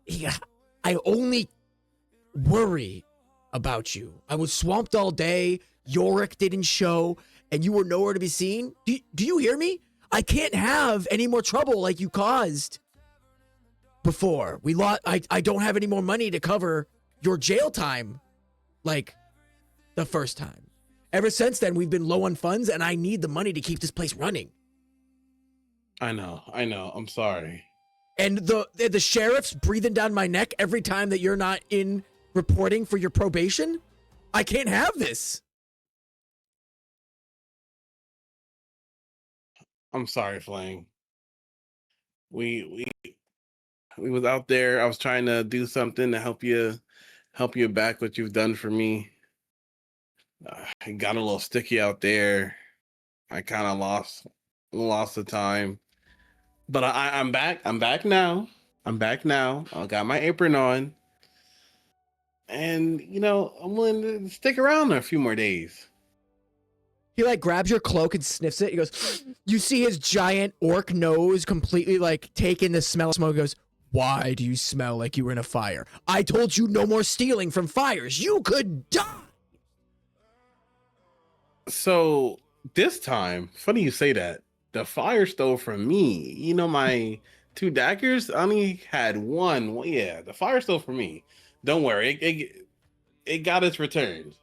"Yeah, I only worry about you. I was swamped all day. Yorick didn't show, and you were nowhere to be seen. Do you hear me? I can't have any more trouble like you caused before. I don't have any more money to cover your jail time like the first time. Ever since then, we've been low on funds, and I need the money to keep this place running." I know. I'm sorry. And the sheriff's breathing down my neck every time that you're not in reporting for your probation. I can't have this. I'm sorry, Flang. we was out there. I was trying to do something to help you back what you've done for me. It got a little sticky out there. I kind of lost the time, but I'm back. I'm back now. I'm back now. I got my apron on, and I'm willing to stick around a few more days. He like grabs your cloak and sniffs it. He goes, you see his giant orc nose completely like take in the smell of smoke. He goes, why do you smell like you were in a fire? I told you no more stealing from fires. You could die. So this time, funny you say that. The fire stole from me. My 2 daggers. I only had one. Well, yeah, the fire stole from me. Don't worry, it got its returns.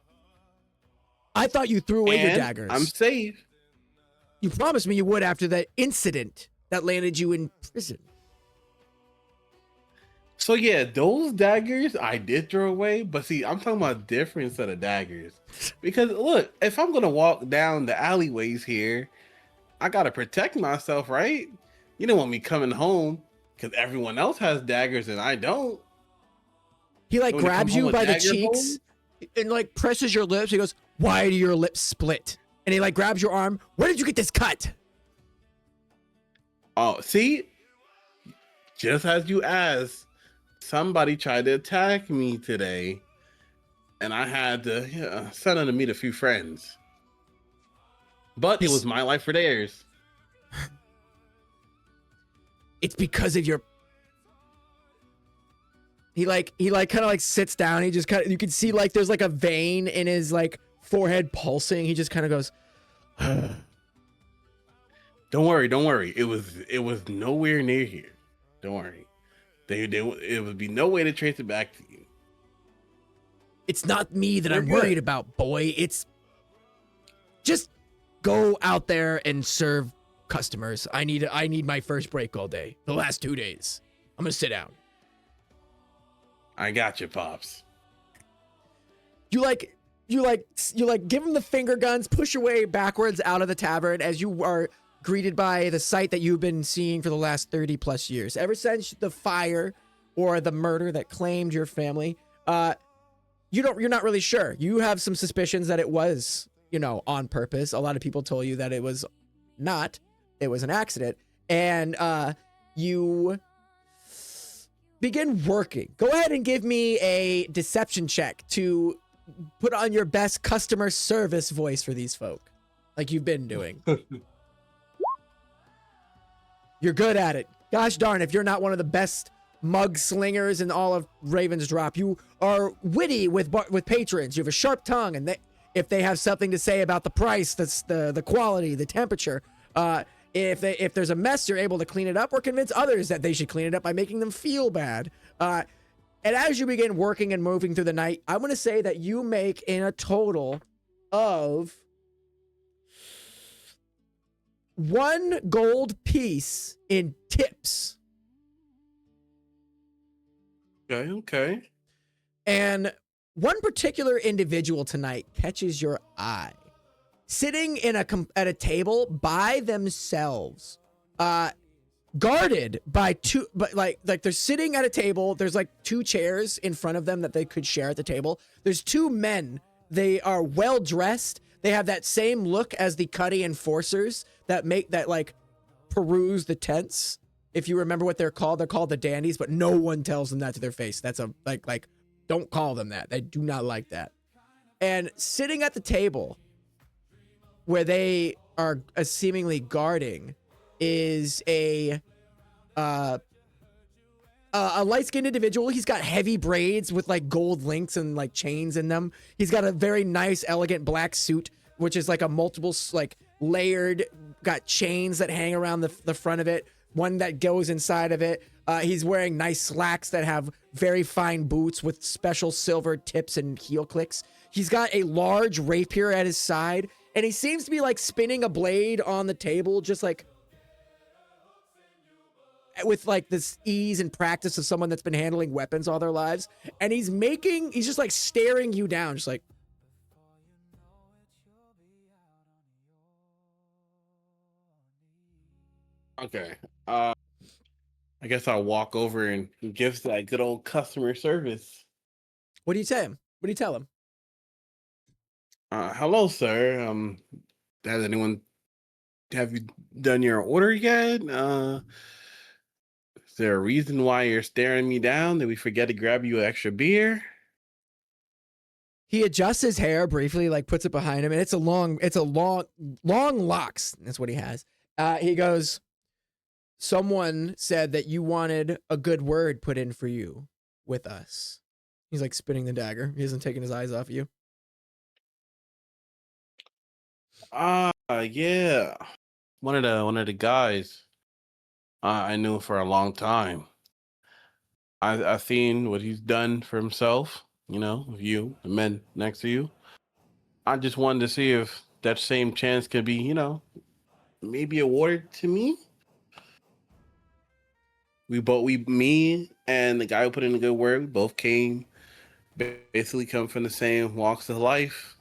I thought you threw away your daggers. I'm safe. You promised me you would after that incident that landed you in prison. So yeah, those daggers I did throw away, but see, I'm talking about a different set of daggers. Because look, if I'm gonna walk down the alleyways here, I gotta protect myself, right? You don't want me coming home because everyone else has daggers and I don't. He like grabs you by the cheeks and like presses your lips. He goes, why do your lips split? And he like grabs your arm. Where did you get this cut? Oh, see? Just as you asked, somebody tried to attack me today, and I had to send them to meet a few friends. But it was my life or theirs. It's because of your... He kind of like sits down. He just kind of, you can see like there's like a vein in his like forehead pulsing. He just kind of goes, don't worry. It was nowhere near here. Don't worry. It would be no way to trace it back to you. It's not me that I'm worried about, boy. It's just go out there and serve customers. I need my first break all day. The last 2 days. I'm gonna sit down. I got you, Pops. You give him the finger guns, push your way backwards out of the tavern as you are greeted by the sight that you've been seeing for the last 30 plus years. Ever since the fire or the murder that claimed your family, you're not really sure. You have some suspicions that it was, on purpose. A lot of people told you that it was not. It was an accident. And you begin working. Go ahead and give me a deception check to put on your best customer service voice for these folk, like you've been doing. You're good at it. Gosh darn, if you're not one of the best mug slingers in all of Raven's Drop, you are witty with patrons. You have a sharp tongue, and if they have something to say about the price, the quality, the temperature, if there's a mess, you're able to clean it up or convince others that they should clean it up by making them feel bad. And as you begin working and moving through the night, I'm going to say that you make in a total of 1 gold piece in tips. Okay. And one particular individual tonight catches your eye. Sitting at a table by themselves, guarded by two, but like they're sitting at a table. There's like 2 chairs in front of them that they could share at the table. There's 2 men. They are well dressed. They have that same look as the Cuddy enforcers that peruse the tents. If you remember what they're called the dandies, but no one tells them that to their face. That's don't call them that. They do not like that. And sitting at the table where they are seemingly guarding is a light-skinned individual. He's got heavy braids with like gold links and like chains in them. He's got a very nice, elegant black suit, which is like a multiple like layered, got chains that hang around the front of it, one that goes inside of it. He's wearing nice slacks that have very fine boots with special silver tips and heel clicks. He's got a large rapier at his side, and he seems to be like spinning a blade on the table, just like with like this ease and practice of someone that's been handling weapons all their lives. And he's just like staring you down, just like, okay. I guess I'll walk over and give that good old customer service. What do you tell him? What do you tell him? Hello, sir. Has anyone have you done your order yet? Is there a reason why you're staring me down? Did we forget to grab you an extra beer? He adjusts his hair briefly, like puts it behind him, and it's a long locks. That's what he has. He goes, someone said that you wanted a good word put in for you with us. He's like spinning the dagger. He hasn't taken his eyes off you. Yeah. One of the guys I knew for a long time. I've seen what he's done for himself, with you, the men next to you. I just wanted to see if that same chance could be, maybe awarded to me. Me and the guy who put in a good word, we both basically come from the same walks of life.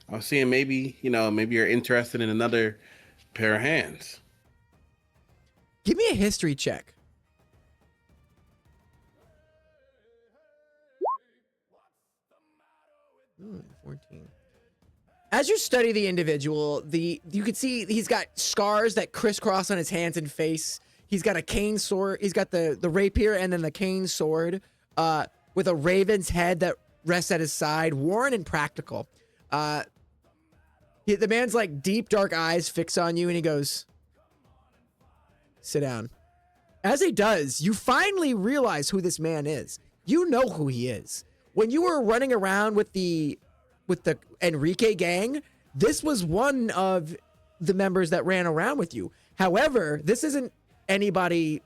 I was seeing maybe you're interested in another pair of hands. Give me a history check. 14. As you study the individual, you can see he's got scars that crisscross on his hands and face. He's got a cane sword. He's got the rapier and then the cane sword with a raven's head that rests at his side, worn and practical. The man's like deep dark eyes fix on you and he goes, sit down. As he does, you finally realize who this man is. You know who he is. When you were running around with the Enrique gang, this was one of the members that ran around with you. However, this isn't anybody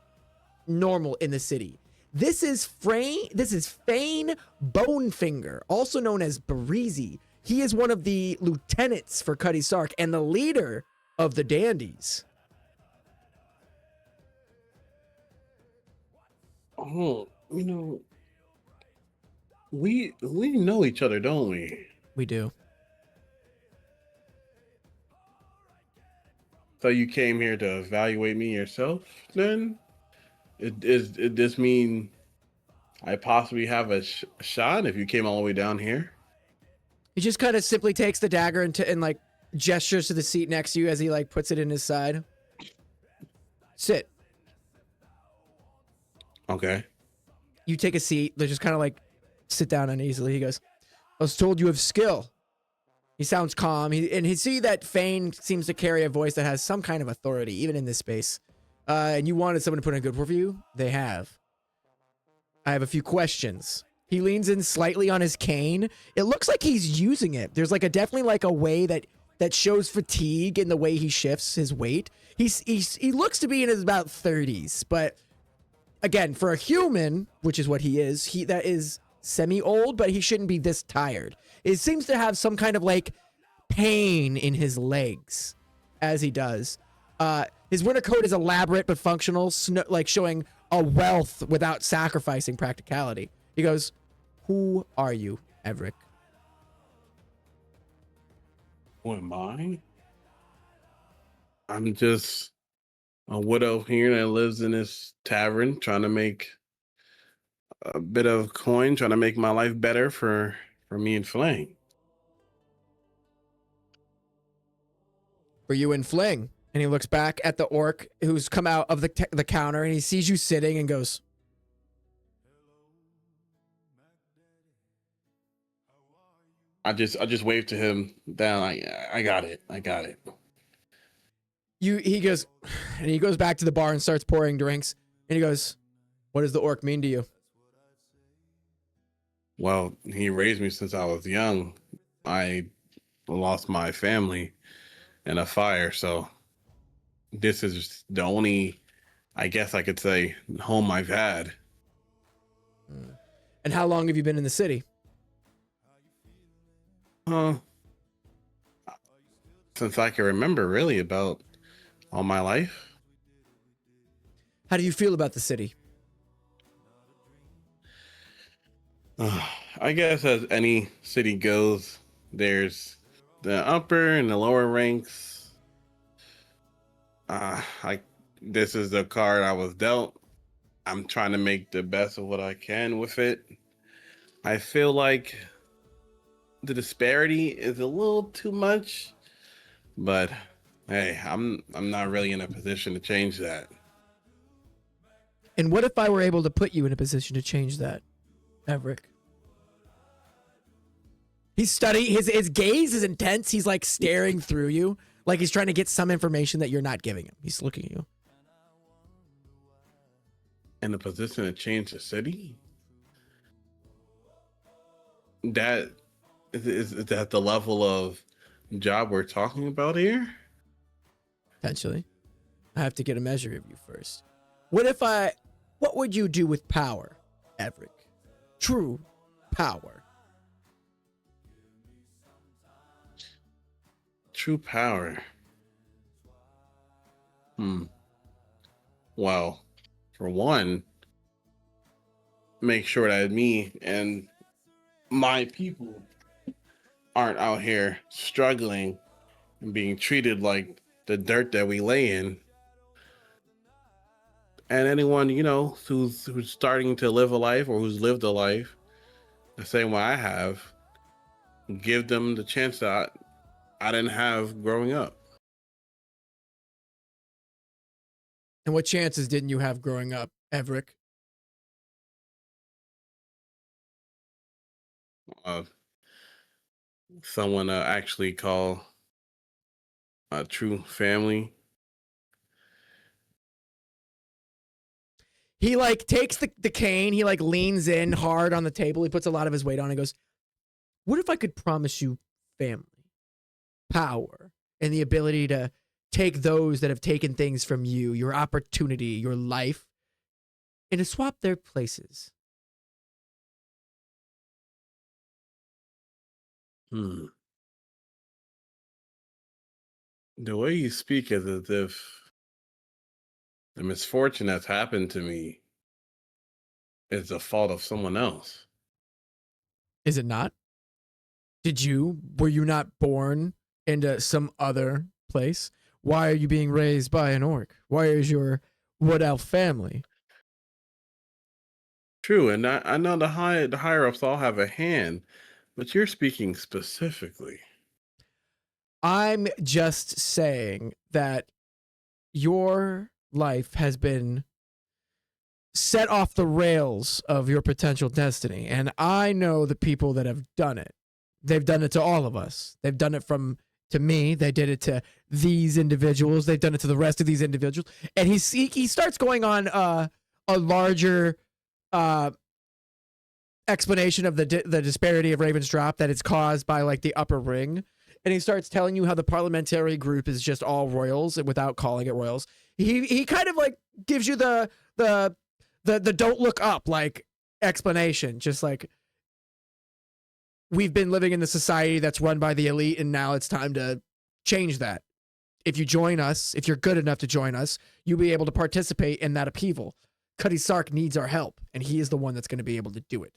normal in the city. This is Fane Bonefinger, also known as Barizi. He is one of the lieutenants for Cuddy Sark and the leader of the Dandies. Oh, we know each other, don't we? We do. So you came here to evaluate me yourself, then? It this mean I possibly have a shot if you came all the way down here? He just kind of simply takes the dagger and like gestures to the seat next to you as he like puts it in his side. Sit. Okay. You take a seat. They just kind of like sit down uneasily. He goes, I was told you have skill. He sounds calm. He see that Fane seems to carry a voice that has some kind of authority, even in this space. And you wanted someone to put in a good word for you? They have. I have a few questions. He leans in slightly on his cane. It looks like he's using it. There's like definitely like a way that shows fatigue in the way he shifts his weight. He looks to be in his about 30s, but again, for a human, which is what he is, that is semi-old, but he shouldn't be this tired. It seems to have some kind of like pain in his legs as he does. His winter coat is elaborate but functional, like showing a wealth without sacrificing practicality. He goes, who are you, Everett? Who am I? I'm just a widow here that lives in this tavern trying to make a bit of coin, trying to make my life better for me and Flang. For you and Fling. And he looks back at the orc who's come out of the counter and he sees you sitting and goes, I just waved to him down. I got it. he goes, and he goes back to the bar and starts pouring drinks. And he goes, what does the orc mean to you? Well, he raised me since I was young. I lost my family in a fire, so this is the only, I guess I could say, home I've had. And how long have you been in the city? Since I can remember, really, about all my life. How do you feel about the city? I guess as any city goes, there's the upper and the lower ranks. This is the card I was dealt. I'm trying to make the best of what I can with it. I feel like the disparity is a little too much, but hey, I'm not really in a position to change that. And what if I were able to put you in a position to change that, Everett? He's studying, his gaze is intense. He's like staring through you, like he's trying to get some information that you're not giving him. He's looking at you. In a position to change the city? That is that the level of job we're talking about here? Potentially. I have to get a measure of you first. What would you do with power, Everett? True power. True power. Well, for one, make sure that me and my people aren't out here struggling and being treated like the dirt that we lay in. And anyone, who's starting to live a life or who's lived a life the same way I have, give them the chance that I didn't have growing up. And what chances didn't you have growing up, Everett? Someone actually call a true family. He like takes the cane, he like leans in hard on the table, he puts a lot of his weight on and goes, what if I could promise you family, power, and the ability to take those that have taken things from you, your opportunity, your life, and to swap their places? The way you speak is as if the misfortune that's happened to me is the fault of someone else. Is it not? Were you not born into some other place? Why are you being raised by an orc? Why is your Wood Elf family? True, and I know the higher ups all have a hand, but you're speaking specifically. I'm just saying that your life has been set off the rails of your potential destiny. And I know the people that have done it. They've done it to all of us. They've done it to me. They did it to these individuals. They've done it to the rest of these individuals. And he starts going on a larger explanation of the disparity of Raven's Drop, that it's caused by like the upper ring. And he starts telling you how the parliamentary group is just all royals, and without calling it royals. He kind of like gives you the don't look up like explanation, just like, we've been living in the society that's run by the elite, and now it's time to change that. If you join us, if you're good enough to join us, you'll be able to participate in that upheaval. Cuddy Sark needs our help, and he is the one that's going to be able to do it.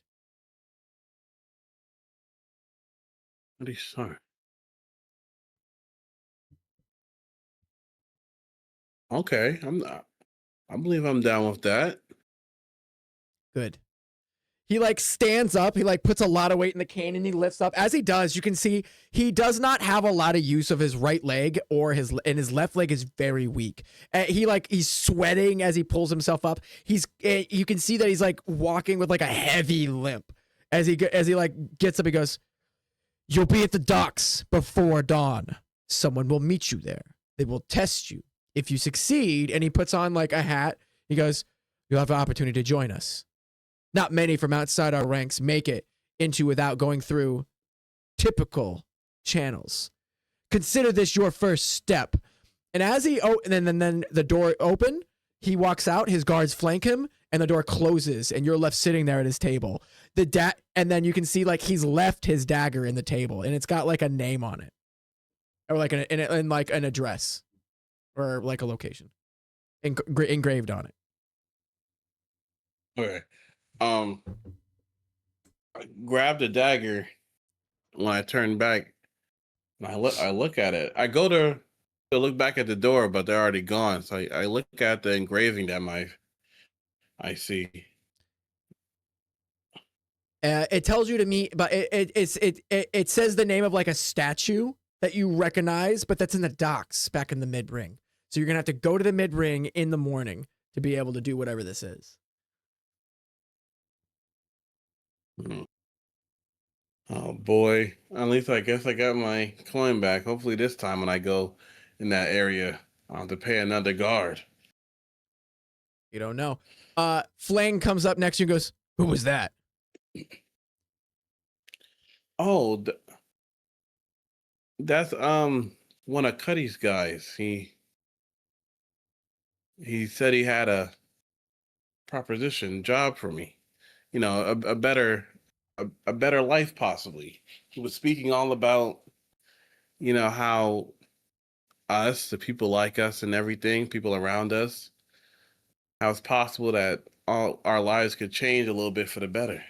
Cuddy Sark. Okay, I believe I'm down with that. Good. He like stands up, he like puts a lot of weight in the cane, and he lifts up. As he does, you can see he does not have a lot of use of his right leg, and his left leg is very weak. He's sweating as he pulls himself up. You can see that he's like walking with like a heavy limp. As he like gets up, he goes, "You'll be at the docks before dawn. Someone will meet you there. They will test you. If you succeed," and he puts on like a hat, he goes, "You'll have an opportunity to join us. Not many from outside our ranks make it into without going through typical channels. Consider this your first step." And as and then the door open, he walks out, his guards flank him, and the door closes, and you're left sitting there at his table. And then you can see like he's left his dagger in the table, and it's got like a name on it, or like like an address, or like a location engraved on it. Okay. I grabbed the dagger when I turn back. And I look at it. I go to look back at the door, but they're already gone. So I look at the engraving that my I see. It tells you to meet, but it says the name of like a statue that you recognize, but that's in the docks back in the mid ring. So you're gonna have to go to the mid ring in the morning to be able to do whatever this is. Oh boy. At least I guess I got my coin back. Hopefully this time when I go in that area, I'll have to pay another guard. You don't know. Flang comes up next to you and goes, "Who was that?" Oh, that's one of Cuddy's guys. He said he had a proposition job for me. You know, a better a better life possibly. He was speaking all about, you know, how us, the people like us and everything, people around us, how it's possible that all our lives could change a little bit for the better.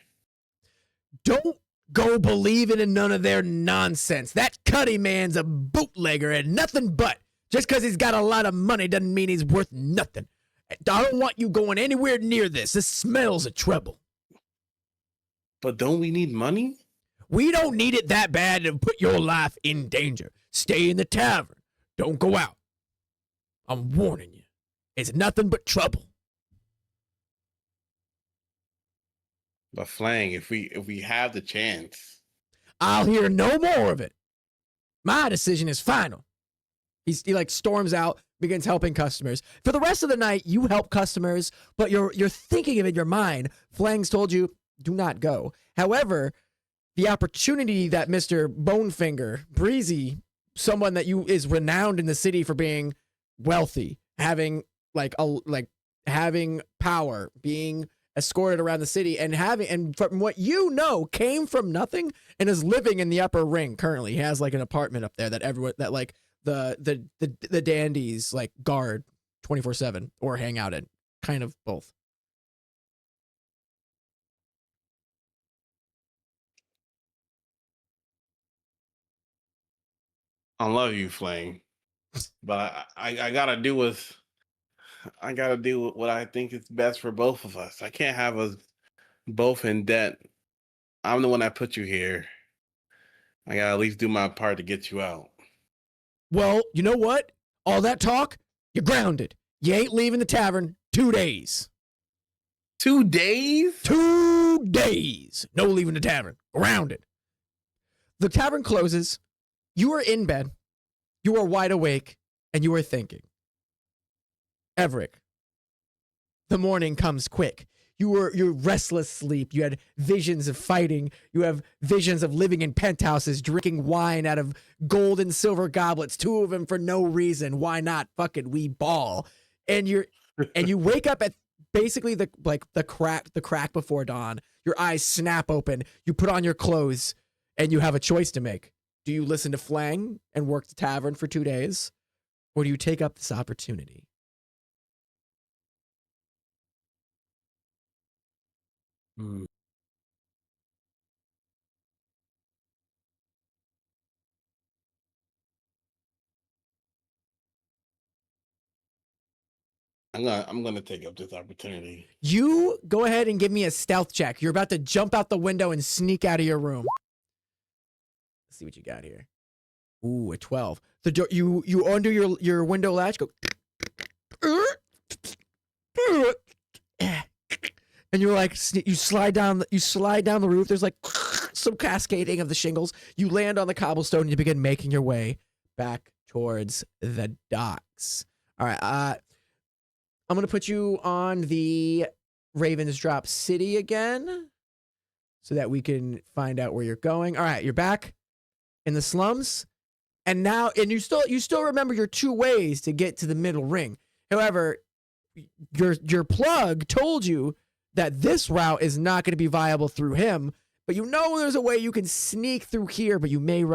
Don't go believing in none of their nonsense. That Cuddy man's a bootlegger and nothing but. Just because he's got a lot of money doesn't mean he's worth nothing. I don't want you going anywhere near this. This smells of trouble. But don't we need money? We don't need it that bad to put your life in danger. Stay in the tavern. Don't go out. I'm warning you. It's nothing but trouble. But Flang, if we have the chance, I'll hear no more of it. My decision is final. He like storms out, begins helping customers. For the rest of the night, you help customers, but you're thinking of it in your mind. Flang's told you, do not go. However, the opportunity that Mr. Bonefinger, Breezy, someone that is renowned in the city for being wealthy, having having power, being escorted around the city, and from what you know, came from nothing and is living in the upper ring currently. He has like an apartment up there that everyone that like the dandies like guard 24/7 or hang out in, kind of both. I love you, Flang. But I gotta do what I think is best for both of us. I can't have us both in debt. I'm the one that put you here. I gotta at least do my part to get you out. Well, you know what? All that talk, you're grounded. You ain't leaving the tavern 2 days. 2 days? 2 days. No leaving the tavern. Grounded. The tavern closes. You are in bed. You are wide awake, and you are thinking. Everett, the morning comes quick. You're restless sleep. You had visions of fighting. You have visions of living in penthouses, drinking wine out of gold and silver goblets, 2 of them for no reason. Why not? Fucking we ball. And you wake up at basically the crack before dawn. Your eyes snap open. You put on your clothes, and you have a choice to make. Do you listen to Flang and work the tavern for 2 days, or do you take up this opportunity? Hmm. I'm gonna take up this opportunity. You go ahead and give me a stealth check. You're about to jump out the window and sneak out of your room. Let's see what you got here. Ooh, a 12. The door, you undo your window latch, go, and you're like, you slide down the roof. There's like some cascading of the shingles. You land on the cobblestone and you begin making your way back towards the docks. All right, I'm gonna put you on the Ravens Drop City again, so that we can find out where you're going. All right, you're back in the slums, and you still remember your 2 ways to get to the middle ring. However, your plug told you that this route is not going to be viable through him, but you know there's a way you can sneak through here, but you may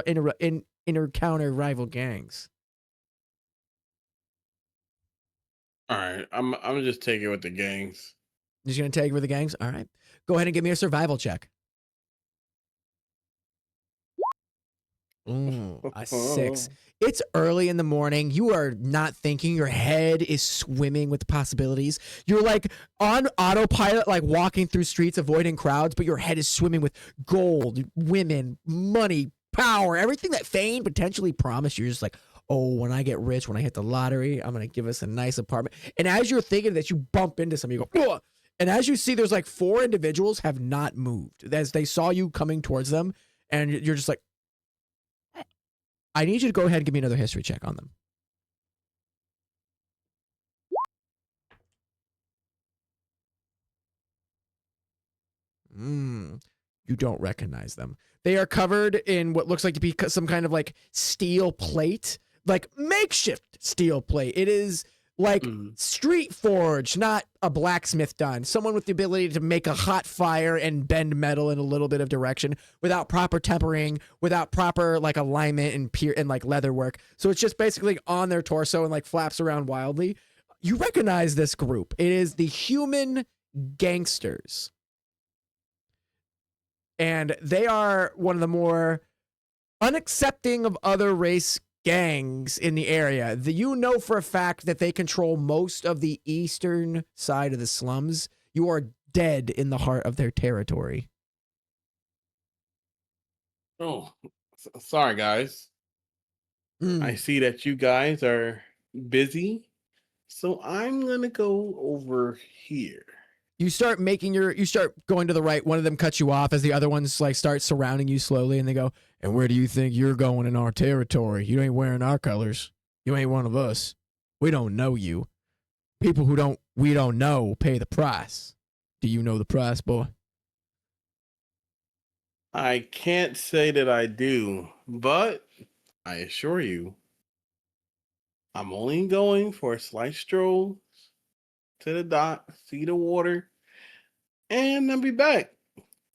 encounter rival gangs. All right, I'm gonna just take it with the gangs. You're just going to take over the gangs? All right. Go ahead and give me a survival check. Ooh, a 6. It's early in the morning. You are not thinking. Your head is swimming with possibilities. You're like on autopilot, like walking through streets, avoiding crowds, but your head is swimming with gold, women, money, power, everything that fame potentially promised. You're just like, oh, when I get rich, when I hit the lottery, I'm going to give us a nice apartment. And as you're thinking that, you bump into somebody, you go, ugh. And as you see, there's like 4 individuals have not moved as they saw you coming towards them. And you're just like, I need you to go ahead and give me another history check on them. You don't recognize them. They are covered in what looks like to be some kind of like steel plate, like makeshift steel plate. It is like street forged, not a blacksmith done. Someone with the ability to make a hot fire and bend metal in a little bit of direction without proper tempering, without proper like alignment and like leather work. So it's just basically on their torso and like flaps around wildly. You recognize this group. It is the human gangsters. And they are one of the more unaccepting of other race gangs in the area. You know for a fact that they control most of the eastern side of the slums. You are dead in the heart of their territory. Oh, sorry, guys. I see that you guys are busy, so I'm gonna go over here. You start going to the right. One of them cuts you off as the other ones like start surrounding you slowly, and they go, "And where do you think you're going in our territory? You ain't wearing our colors. You ain't one of us. We don't know you. People we don't know pay the price. Do you know the price, boy?" I can't say that I do, but I assure you, I'm only going for a slight stroll to the dock, see the water, and I'll be back.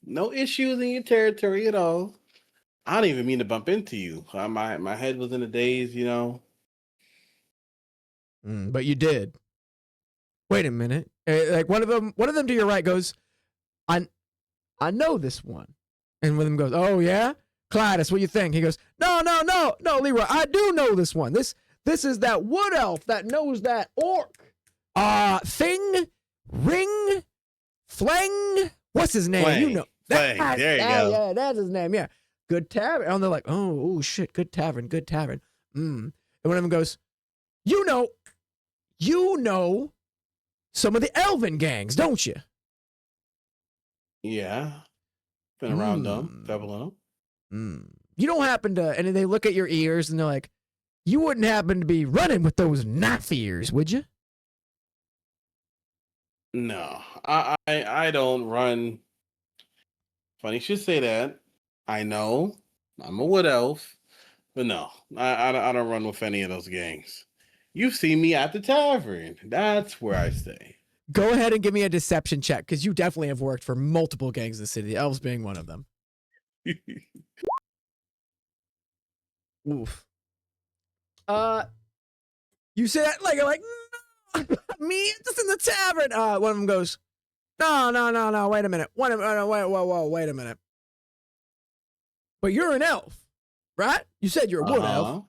No issues in your territory at all. I don't even mean to bump into you. My head was in a daze, you know. But you did. Wait a minute. Like one of them to your right goes, I know this one. And one of them goes, "Oh yeah? Clytus, what do you think?" He goes, No, Leroy, I do know this one. This is that wood elf that knows that orc. Thing, ring, flang. What's his name? Flang. You know. Flang. There you go. Yeah, that's his name. Yeah. Good tavern. And they're like, oh shit, good tavern. And one of them goes, you know some of the elven gangs, don't you? Yeah. Been around them, double them. You don't happen to, and then they look at your ears and they're like, you wouldn't happen to be running with those knife ears, would you? No, I don't run. Funny you should say that. I know I'm a wood elf, but no, I don't run with any of those gangs. You see me at the tavern. That's where I stay. Go ahead and give me a deception check, because you definitely have worked for multiple gangs in the city, the elves being one of them. Oof. You say that like no, me just in the tavern. One of them goes, no, wait a minute. Wait a minute. But you're an elf, right? You said you're a wood elf.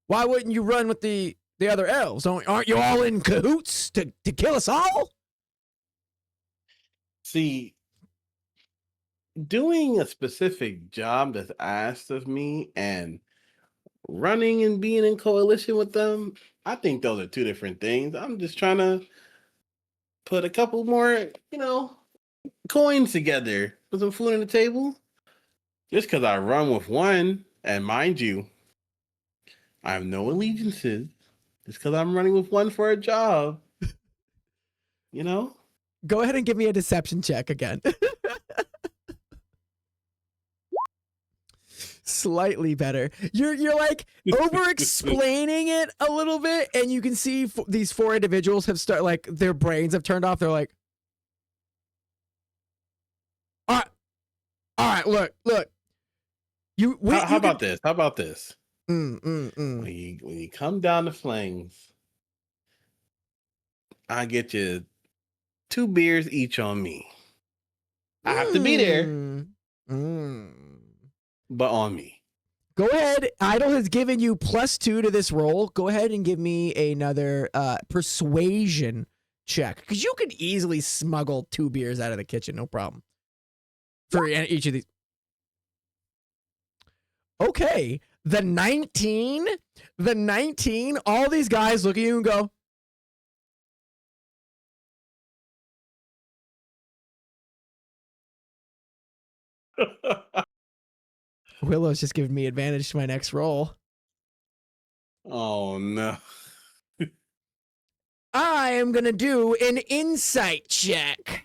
Why wouldn't you run with the other elves? Aren't you all in cahoots to kill us all? See, doing a specific job that's asked of me and running and being in coalition with them, I think those are two different things. I'm just trying to put a couple more, coins together, put some food on the table. Just because I run with one, and mind you, I have no allegiances, just because I'm running with one for a job, Go ahead and give me a deception check again. Slightly better. You're like over explaining it a little bit, and you can see these 4 individuals have their brains have turned off. They're like, all right, look. How about this? Mm. When you come down the flames, I get you 2 beers each on me. I have to be there, but on me. Go ahead. Idle has given you +2 to this roll. Go ahead and give me another persuasion check, because you could easily smuggle 2 beers out of the kitchen, no problem. For each of these. Okay, the 19, all these guys look at you and go, Willow's just giving me advantage to my next roll. Oh, no. I am going to do an insight check.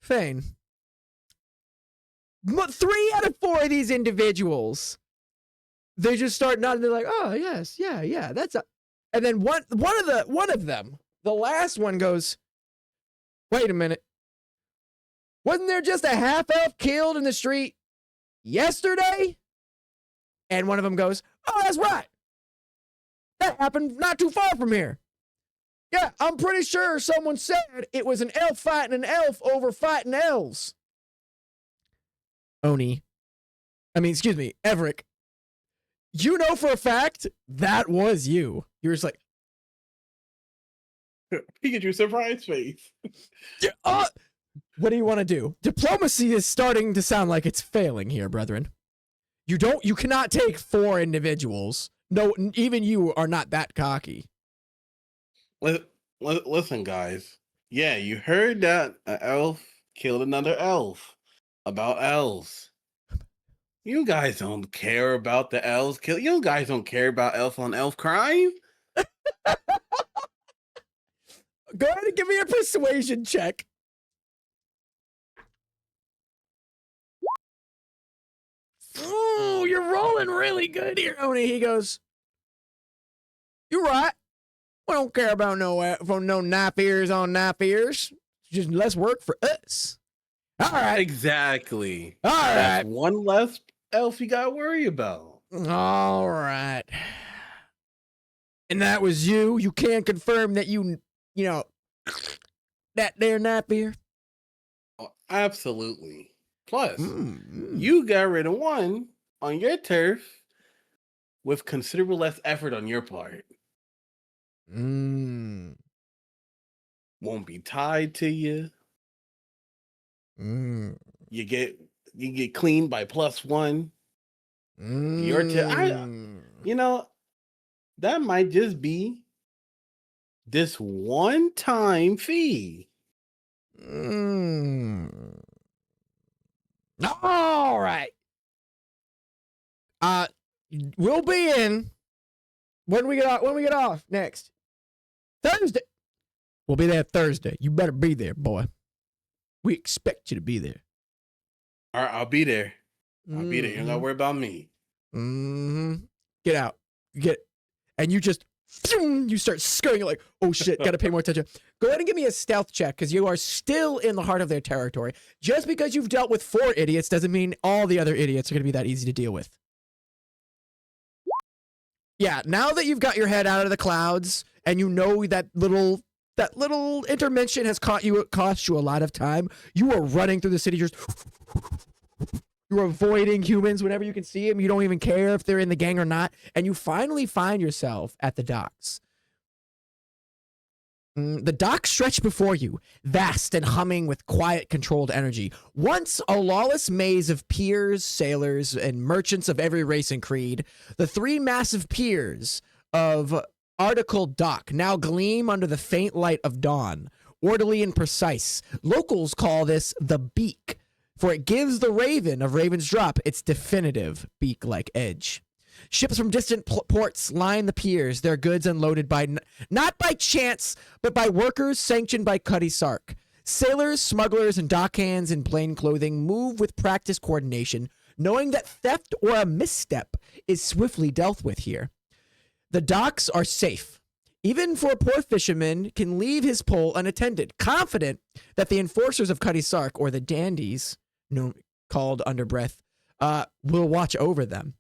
Fane. 3 out of 4 of these individuals, they just start nodding. They're like, "Oh yes, yeah, that's a." And then one of them, the last one goes, "Wait a minute, wasn't there just a half elf killed in the street yesterday?" And one of them goes, "Oh, that's right. That happened not too far from here. Yeah, I'm pretty sure someone said it was an elf fighting an elf over fighting elves." Everett, you know for a fact that was you. You're just like, Pikachu surprise face. what do you want to do? Diplomacy is starting to sound like it's failing here, brethren. You cannot take 4 individuals. No, even you are not that cocky. Listen, guys. Yeah, you heard that an elf killed another elf. About elves. You guys don't care about the elves kill. You guys don't care about elf on elf crime. Go ahead and give me a persuasion check. Ooh, you're rolling really good here, Oni. He goes, "You're right. We don't care about no knife ears on knife ears. Just less work for us." All right. Exactly. All right. That's one less elf you got to worry about. All right. And that was you? You can confirm that you know, that there knife ear? Oh, absolutely. Plus, you got rid of one on your turf with considerable less effort on your part. Won't be tied to you. You get cleaned by +1. That might just be this one-time fee. All right. We'll be in when we get off next Thursday. We'll be there Thursday. You better be there, boy. We expect you to be there. All right, I'll be there. I'll be there. You don't gotta worry about me. Get out. And you just you start scurrying. You're like, oh shit, gotta pay more attention. Go ahead and give me a stealth check, because you are still in the heart of their territory. Just because you've dealt with 4 idiots doesn't mean all the other idiots are gonna be that easy to deal with. Yeah, now that you've got your head out of the clouds and you know that little intervention has cost you a lot of time, you are running through the city. You're avoiding humans whenever you can see them. You don't even care if they're in the gang or not. And you finally find yourself at the docks. The docks stretch before you, vast and humming with quiet, controlled energy. Once a lawless maze of piers, sailors, and merchants of every race and creed, the 3 massive piers of Article Dock now gleam under the faint light of dawn, orderly and precise. Locals call this the beak, for it gives the raven of Raven's Drop its definitive beak-like edge. Ships from distant ports line the piers, their goods unloaded not by chance, but by workers sanctioned by Cutty Sark. Sailors, smugglers, and dockhands in plain clothing move with practiced coordination, knowing that theft or a misstep is swiftly dealt with here. The docks are safe. Even for a poor fisherman can leave his pole unattended, confident that the enforcers of Cutty Sark, or the dandies, called under breath, will watch over them.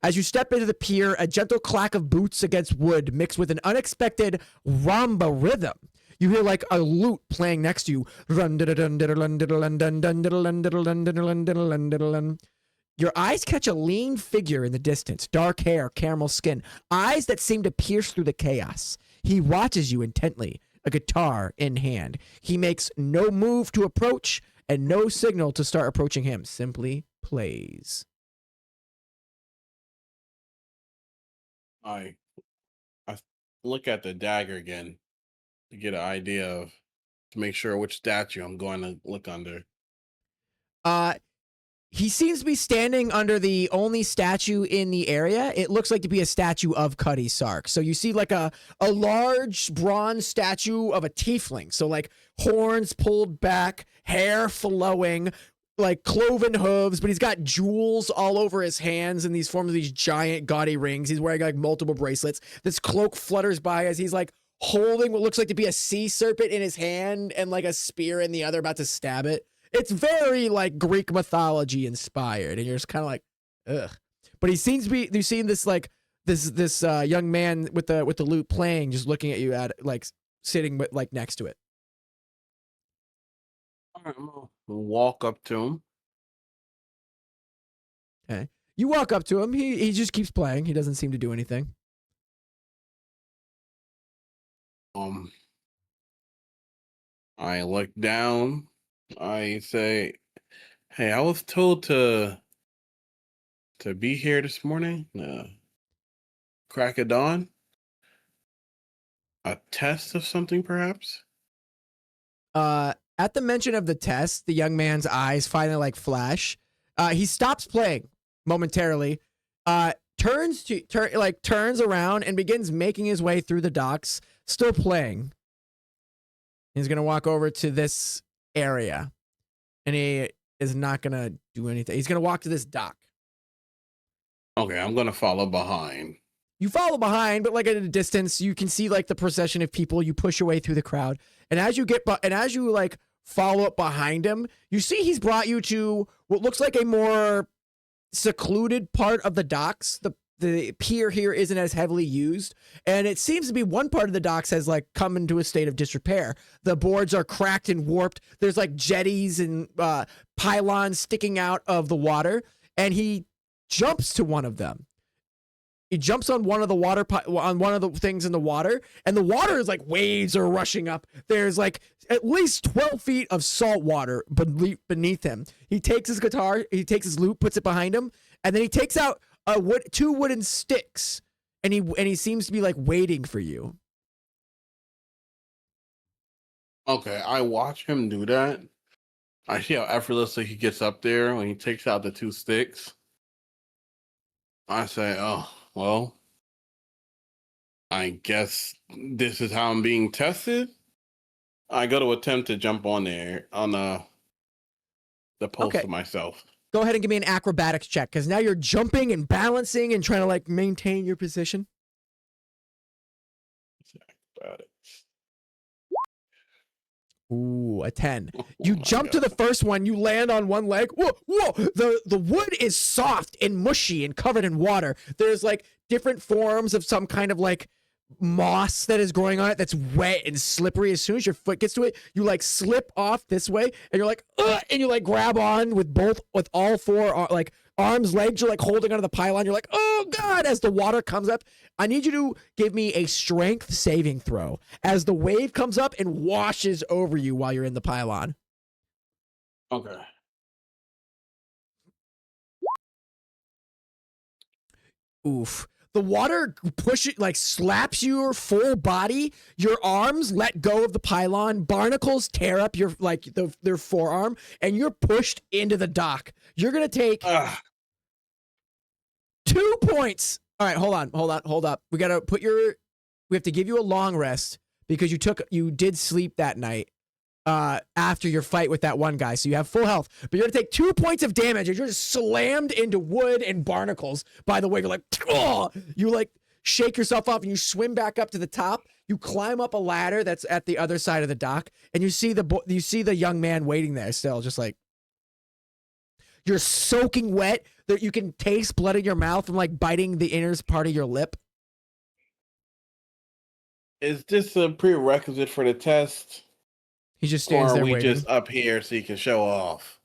As you step into the pier, a gentle clack of boots against wood mixed with an unexpected rumba rhythm. You hear like a lute playing next to you. Your eyes catch a lean figure in the distance, dark hair, caramel skin, eyes that seem to pierce through the chaos. He watches you intently, a guitar in hand. He makes no move to approach and no signal to start approaching him, simply plays. I look at the dagger again to get an idea of, to make sure which statue I'm going to look under. He seems to be standing under the only statue in the area. It looks like to be a statue of Cuddy Sark. So you see like a large bronze statue of a tiefling. So like horns pulled back, hair flowing, like cloven hooves, but he's got jewels all over his hands in these forms of these giant gaudy rings. He's wearing like multiple bracelets. This cloak flutters by as he's like holding what looks like to be a sea serpent in his hand and like a spear in the other, about to stab it. It's very like Greek mythology inspired, and you're just kind of like, ugh. But he seems to be. You've seen this like this young man with the lute playing, just looking at you at like sitting with like next to it. All right, I'm gonna walk up to him. Okay, you walk up to him. He just keeps playing. He doesn't seem to do anything. I look down. I say, "Hey, I was told to be here this morning. Crack of dawn. A test of something, perhaps." At the mention of the test, the young man's eyes finally like flash. He stops playing momentarily. Turns around and begins making his way through the docks, still playing. He's gonna walk over to this area, and he is not gonna do anything. He's gonna walk to this dock. Okay, I'm gonna follow behind. You follow behind, but like at a distance, you can see like the procession of people. You push your way through the crowd, and as you like follow up behind him, you see he's brought you to what looks like a more secluded part of the docks. The pier here isn't as heavily used, and it seems to be one part of the docks has like come into a state of disrepair. The boards are cracked and warped. There's like jetties and pylons sticking out of the water, and he jumps to one of them. He jumps on one of the on one of the things in the water, and the water is like waves are rushing up. There's like at least 12 feet of salt water beneath him. He takes his guitar, he takes his lute, puts it behind him, and then he takes out two wooden sticks, and he seems to be like waiting for you. Okay, I watch him do that. I see how effortlessly he gets up there when he takes out the two sticks. I say, "Oh, well, I guess this is how I'm being tested." I go to attempt to jump on there on the post of myself. Go ahead and give me an acrobatics check, because now you're jumping and balancing and trying to like maintain your position. Acrobatics. Ooh, a 10. You Oh jump to the first one, you land on one leg. Whoa, whoa. The wood is soft and mushy and covered in water. There's like different forms of some kind of like moss that is growing on it that's wet and slippery. As soon as your foot gets to it, you like slip off this way, and you're like, ugh, and you like grab on with all four like arms, legs. You're like holding onto the pylon. You're like, oh God, as the water comes up. I need you to give me a strength saving throw as the wave comes up and washes over you while you're in the pylon. Okay. Oof. The water slaps your full body. Your arms let go of the pylon. Barnacles tear up your their forearm, and you're pushed into the dock. You're gonna take 2 points. All right, hold up. We have to give you a long rest because you did sleep that night after your fight with that one guy, so you have full health. But you're gonna take 2 points of damage, and you're just slammed into wood and barnacles. By the way, you're like, oh! You like shake yourself off, and you swim back up to the top. You climb up a ladder that's at the other side of the dock, and you see the young man waiting there still, just like you're soaking wet. That you can taste blood in your mouth from like biting the inner part of your lip. Is this a prerequisite for the test? He just Or stands are there we waiting. just up here so you can show off?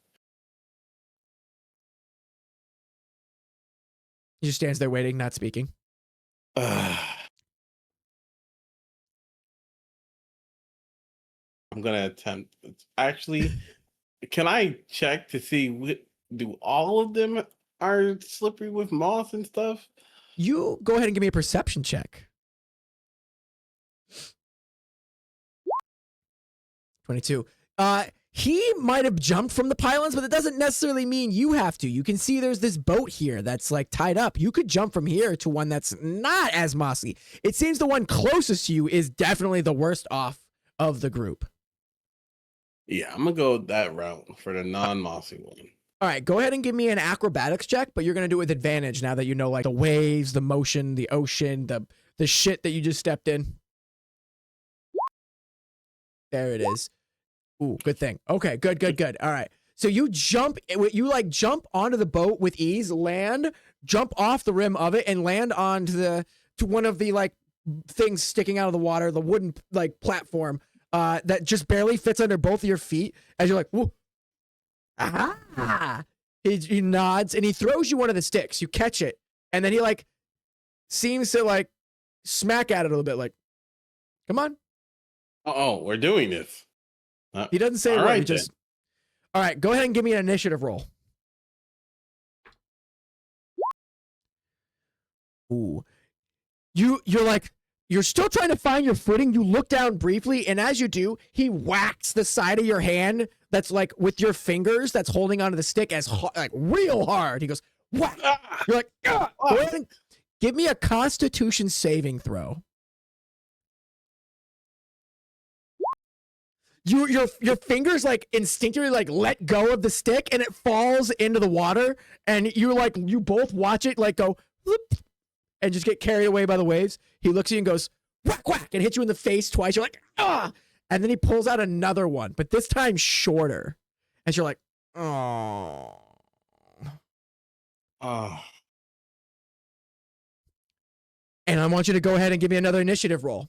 He just stands there waiting, not speaking. I'm gonna attempt. Actually, can I check to see do all of them are slippery with moss and stuff? You go ahead and give me a perception check. 22. He might have jumped from the pylons, but it doesn't necessarily mean you have to. You can see there's this boat here that's like tied up. You could jump from here to one that's not as mossy. It seems the one closest to you is definitely the worst off of the group. Yeah, I'm gonna go that route for the non-mossy one. All right, go ahead and give me an acrobatics check, but you're gonna do it with advantage now that you know like the waves, the motion, the ocean, the shit that you just stepped in. There it is. Ooh, good thing. Okay, good. All right. So you jump onto the boat with ease, land, jump off the rim of it, and land onto one of the like things sticking out of the water, the wooden like platform that just barely fits under both of your feet. As you're like, whoa, aha! He nods and he throws you one of the sticks. You catch it, and then he like seems to like smack at it a little bit, like, come on. Oh, we're doing this. He doesn't say a word. He just. All right, go ahead and give me an initiative roll. Ooh. You're still trying to find your footing. You look down briefly, and as you do, he whacks the side of your hand that's like with your fingers that's holding onto the stick like real hard. He goes, whack. You're like, ah! Go ahead and give me a Constitution saving throw. Your fingers like instinctively like let go of the stick and it falls into the water, and you both watch it like go whoop, and just get carried away by the waves. He looks at you and goes whack whack and hits you in the face twice. You're like, ah, and then he pulls out another one, but this time shorter. And you're like, oh. And I want you to go ahead and give me another initiative roll.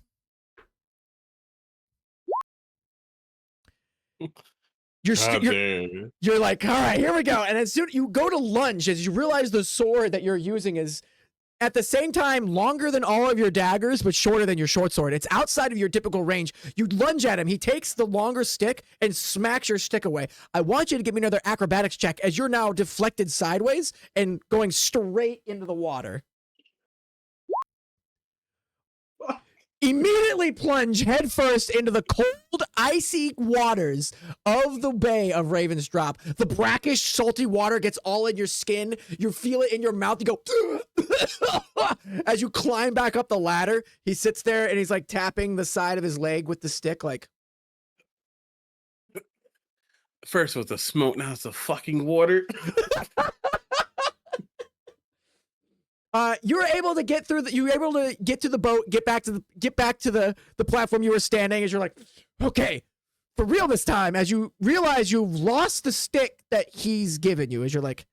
You're like, all right, here we go. And as soon you go to lunge, as you realize the sword that you're using is at the same time longer than all of your daggers, but shorter than your short sword. It's outside of your typical range. You lunge at him. He takes the longer stick and smacks your stick away. I want you to give me another acrobatics check as you're now deflected sideways and going straight into the water. Immediately plunge headfirst into the cold, icy waters of the Bay of Raven's Drop. The brackish, salty water gets all in your skin. You feel it in your mouth. You go, as you climb back up the ladder. He sits there and he's like tapping the side of his leg with the stick, like. First was the smoke, now it's the fucking water. You were able to get through you were able to get to the boat, get back to the platform you were standing, as you're like, okay, for real this time, as you realize you've lost the stick that he's given you, as you're like,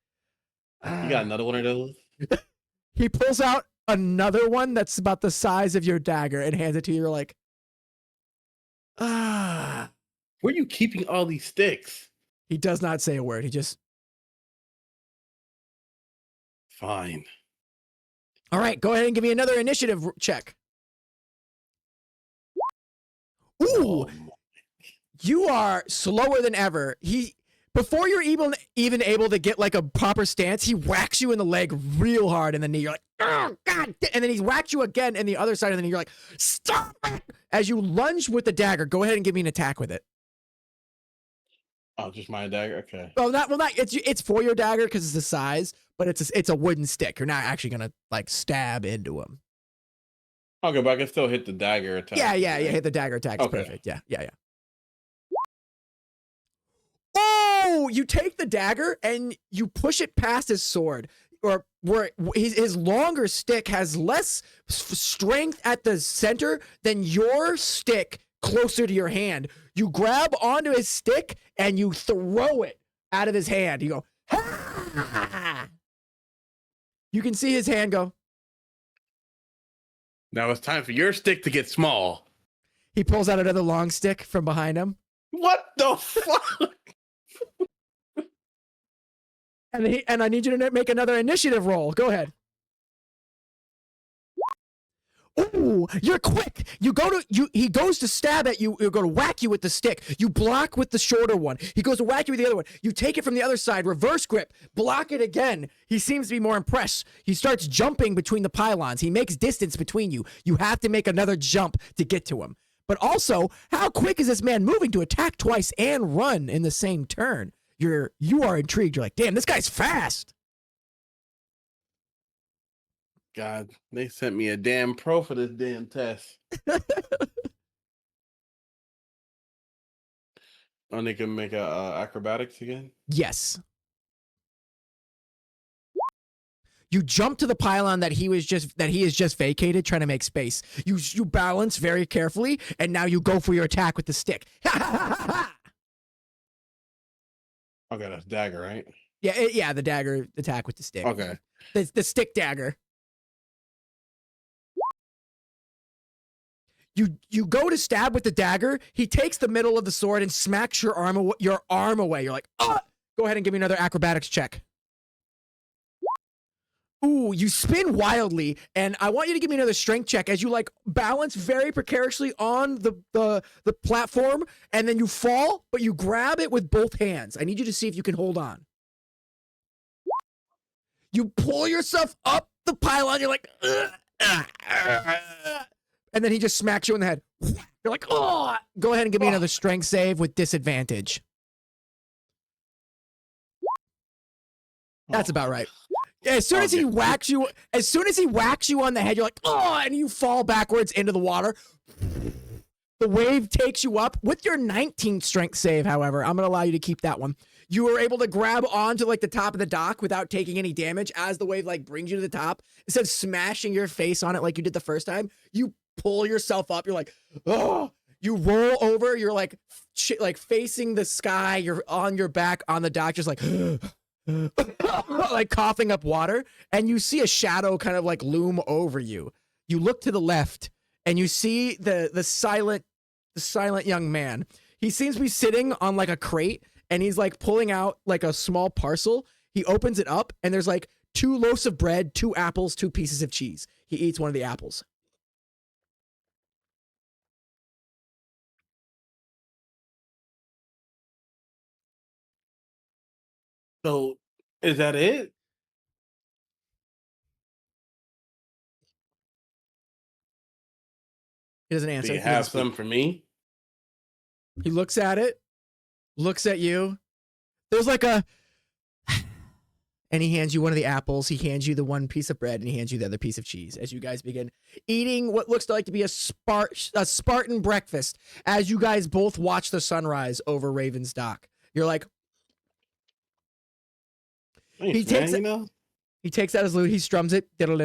you got another one of those? He pulls out another one that's about the size of your dagger and hands it to you. You're like, where are you keeping all these sticks? He does not say a word. He just, fine. All right, go ahead and give me another initiative check. Ooh, you are slower than ever. Before you're even able to get like a proper stance, he whacks you in the leg real hard in the knee. You're like, oh, God. And then he whacks you again in the other side of the knee. You're like, stop it. As you lunge with the dagger, go ahead and give me an attack with it. Oh, just my dagger? Okay. Well, not it's for your dagger because it's the size, but it's a wooden stick. You're not actually gonna like stab into him. Okay, but I can still hit the dagger attack. Yeah. Hit the dagger attack. It's perfect. Yeah. Oh, you take the dagger and you push it past his sword, or where his longer stick has less strength at the center than your stick closer to your hand. You grab onto his stick and you throw it out of his hand. You go, ha! You can see his hand go. Now it's time for your stick to get small. He pulls out another long stick from behind him. What the fuck? And I need you to make another initiative roll. Go ahead. Ooh, you're quick. He goes to stab at you. He'll go to whack you with the stick. You block with the shorter one. He goes to whack you with the other one. You take it from the other side, reverse grip, block it again. He seems to be more impressed. He starts jumping between the pylons. He makes distance between you. You have to make another jump to get to him. But also, how quick is this man moving to attack twice and run in the same turn? You are intrigued. You're like, damn, this guy's fast. God, they sent me a damn pro for this damn test. Oh, they can make acrobatics again? Yes. You jump to the pylon that he has just vacated, trying to make space. You balance very carefully, and now you go for your attack with the stick. Okay, that's dagger, right? Yeah, the dagger attack with the stick. Okay. The stick dagger. You go to stab with the dagger. He takes the middle of the sword and smacks your arm away. You're like, oh! Go ahead and give me another acrobatics check. Ooh, you spin wildly, and I want you to give me another strength check as you like balance very precariously on the platform, and then you fall, but you grab it with both hands. I need you to see if you can hold on. You pull yourself up the pylon. You're like, and then he just smacks you in the head. You're like, oh! Go ahead and give me another strength save with disadvantage. That's about right. As soon as he whacks you on the head, you're like, oh, and you fall backwards into the water. The wave takes you up. With your 19th strength save, however, I'm going to allow you to keep that one. You were able to grab onto like the top of the dock without taking any damage as the wave like brings you to the top. Instead of smashing your face on it like you did the first time, you pull yourself up. You're like, oh, you roll over. You're like facing the sky. You're on your back on the dock, just like, like coughing up water, and you see a shadow kind of like loom over you. You look to the left and you see the silent young man. He seems to be sitting on like a crate, and he's like pulling out like a small parcel. He opens it up, and there's like 2 loaves of bread, 2 apples, 2 pieces of cheese. He eats one of the apples. So, is that it? He doesn't answer. Do you have some for me? He looks at it, looks at you. There's like a... And he hands you one of the apples. He hands you the 1 piece of bread, and he hands you the other piece of cheese as you guys begin eating what looks like to be a Spartan breakfast as you guys both watch the sunrise over Raven's Dock. You're like... Thanks, He takes man, it- you know? He takes out his lute. He strums it. You're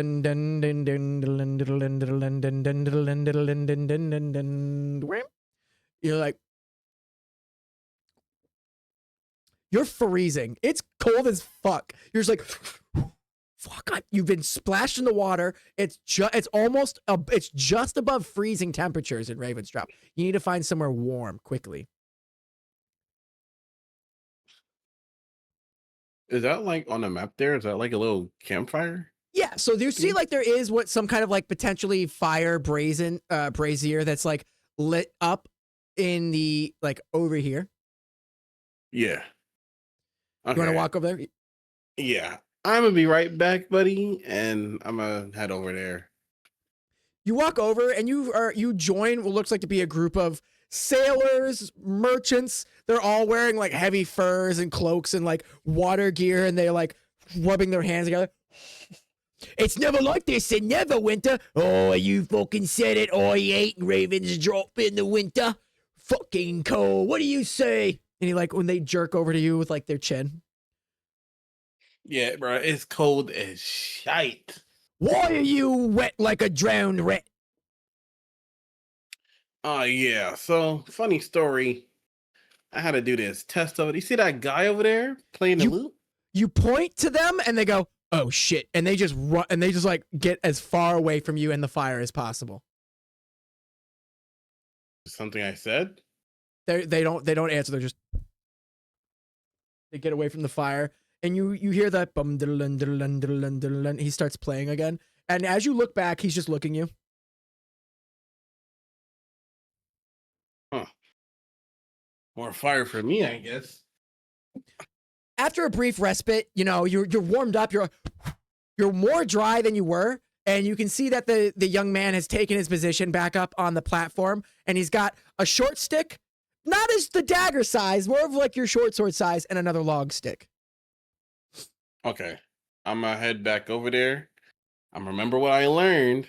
like, you're freezing. It's cold as fuck. You're just like, fuck. You've been splashed in the water. It's just above freezing temperatures in Raven's Drop. You need to find somewhere warm quickly. Is that like on the map there? Is that like a little campfire? Yeah, so you see like there is some kind of like potentially fire brazier that's like lit up in the like over here. Yeah. You want to walk over there? Yeah. I'm gonna be right back, buddy, and I'm gonna head over there. You walk over and you join what looks like to be a group of sailors, merchants. They're all wearing like heavy furs and cloaks and like water gear, and they're like rubbing their hands together. It's never like this in Neverwinter. Oh, you fucking said it. Oh, you ain't Raven's Drop in the winter. Fucking cold. What do you say? And he like when they jerk over to you with like their chin. Yeah, bro, it's cold as shite. Why are you wet like a drowned rat? Yeah. So, funny story. I had to do this test of it. You see that guy over there playing the lute? You point to them and they go, oh shit. And they just run and they just like get as far away from you and the fire as possible. Something I said? They don't answer. They get away from the fire, and you hear that bum diddle-dun, diddle-dun, diddle-dun, diddle-dun. He starts playing again, and as you look back, he's just looking you. Huh. More fire for me, I guess. After a brief respite, you're warmed up. You're more dry than you were, and you can see that the young man has taken his position back up on the platform, and he's got a short stick, not as the dagger size, more of like your short sword size, and another log stick. Okay. I'm gonna head back over there. I'm remember what I learned.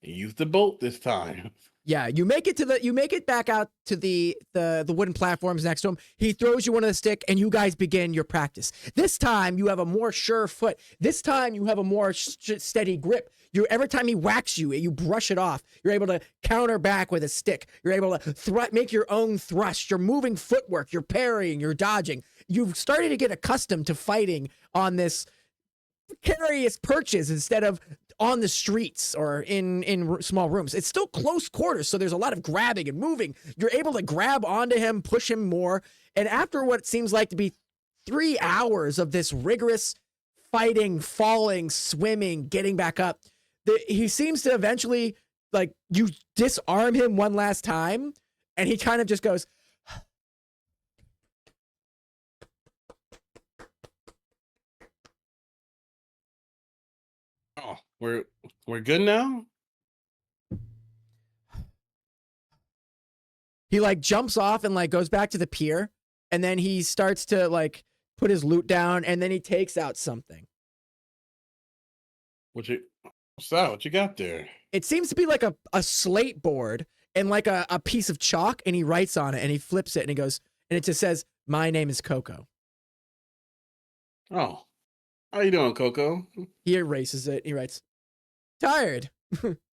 And use the boat this time. Yeah, you make it back out to the wooden platforms next to him. He throws you one of the stick, and you guys begin your practice. This time you have a more sure foot. This time you have a more steady grip. Every time he whacks you, you brush it off. You're able to counter back with a stick. You're able to make your own thrust. You're moving footwork. You're parrying. You're dodging. You've started to get accustomed to fighting on this precarious perches instead of on the streets or in small rooms. It's still close quarters, so there's a lot of grabbing and moving. You're able to grab onto him, push him more, and after what seems like to be 3 hours of this rigorous fighting, falling, swimming, getting back up, he seems to eventually, like, you disarm him one last time, and he kind of just goes, Oh, we're good now? he like jumps off and like goes back to the pier, and then he starts to like put his loot down, and then he takes out something. What's that? What you got there? It seems to be like a slate board and like a piece of chalk, and he writes on it, and he flips it, and he goes, and it just says, "My name is Coco." Oh. How you doing, Coco? He erases it. He writes, "Tired.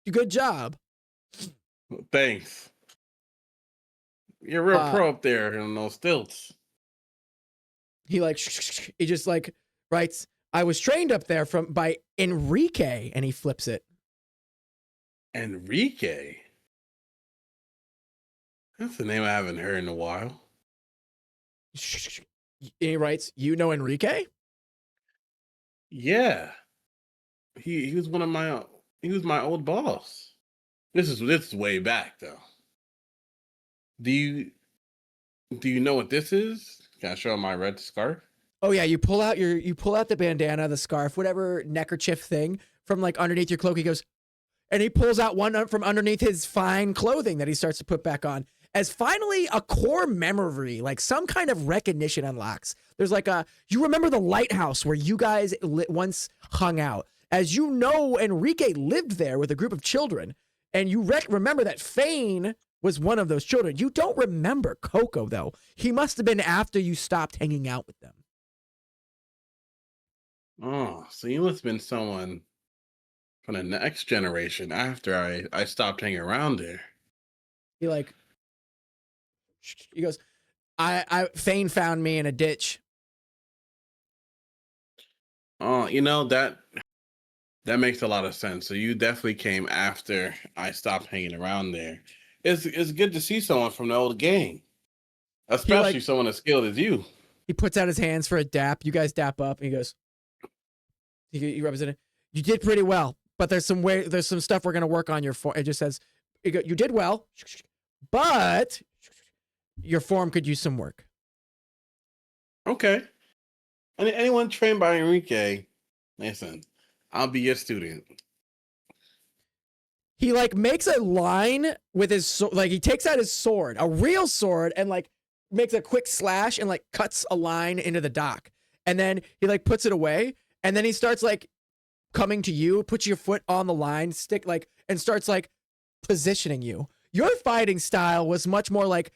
Good job." Thanks. You're real Uh, pro up there on those stilts. He like he just like writes, "I was trained up there by Enrique," and he flips it. Enrique? That's a name I haven't heard in a while. He writes, "You know Enrique?" Yeah. He was he was my old boss. This is way back though. Do you know what this is? Can I show him my red scarf? Oh yeah, you pull out the bandana, the scarf, whatever neckerchief thing from like underneath your cloak. He goes, and he pulls out one from underneath his fine clothing that he starts to put back on. As finally a core memory, like some kind of recognition unlocks. There's like you remember the lighthouse where you guys once hung out. As you know, Enrique lived there with a group of children, and you remember that Fane was one of those children. You don't remember Coco, though. He must have been after you stopped hanging out with them. Oh, so you must have been someone from the next generation after I stopped hanging around there. He goes, Fane found me in a ditch. Oh, that makes a lot of sense. So you definitely came after I stopped hanging around there. It's good to see someone from the old gang, especially someone as skilled as you. He puts out his hands for a dap. You guys dap up, and he goes, he rubs it in. "You did pretty well, but there's some stuff we're gonna work on your form." It just says, "You did well, but your form could use some work." Okay. And anyone trained by Enrique, listen, I'll be your student. He like makes a line with his he takes out his sword, a real sword, and like makes a quick slash and like cuts a line into the dock. And then he like puts it away, and then he starts like coming to you, puts your foot on the line, and starts like positioning you. Your fighting style was much more like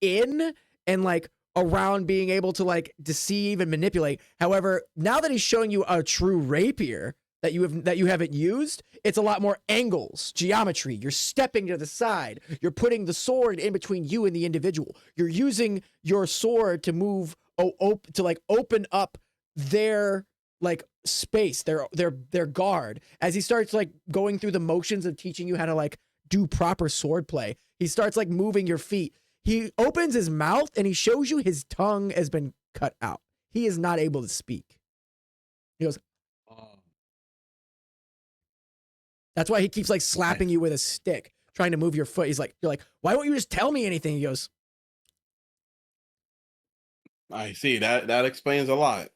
in and like around being able to like deceive and manipulate. However, now that he's showing you a true rapier that you haven't used, it's a lot more angles, geometry. You're stepping to the side. You're putting the sword in between you and the individual. You're using your sword to move to like open up their like space, their guard. As he starts like going through the motions of teaching you how to like do proper sword play, He starts like moving your feet. He opens his mouth and he shows you his tongue has been cut out. He is not able to speak. He goes, that's why he keeps like slapping you with a stick, trying to move your foot. He's like, you're like, why won't you just tell me anything? He goes, I see. That explains a lot.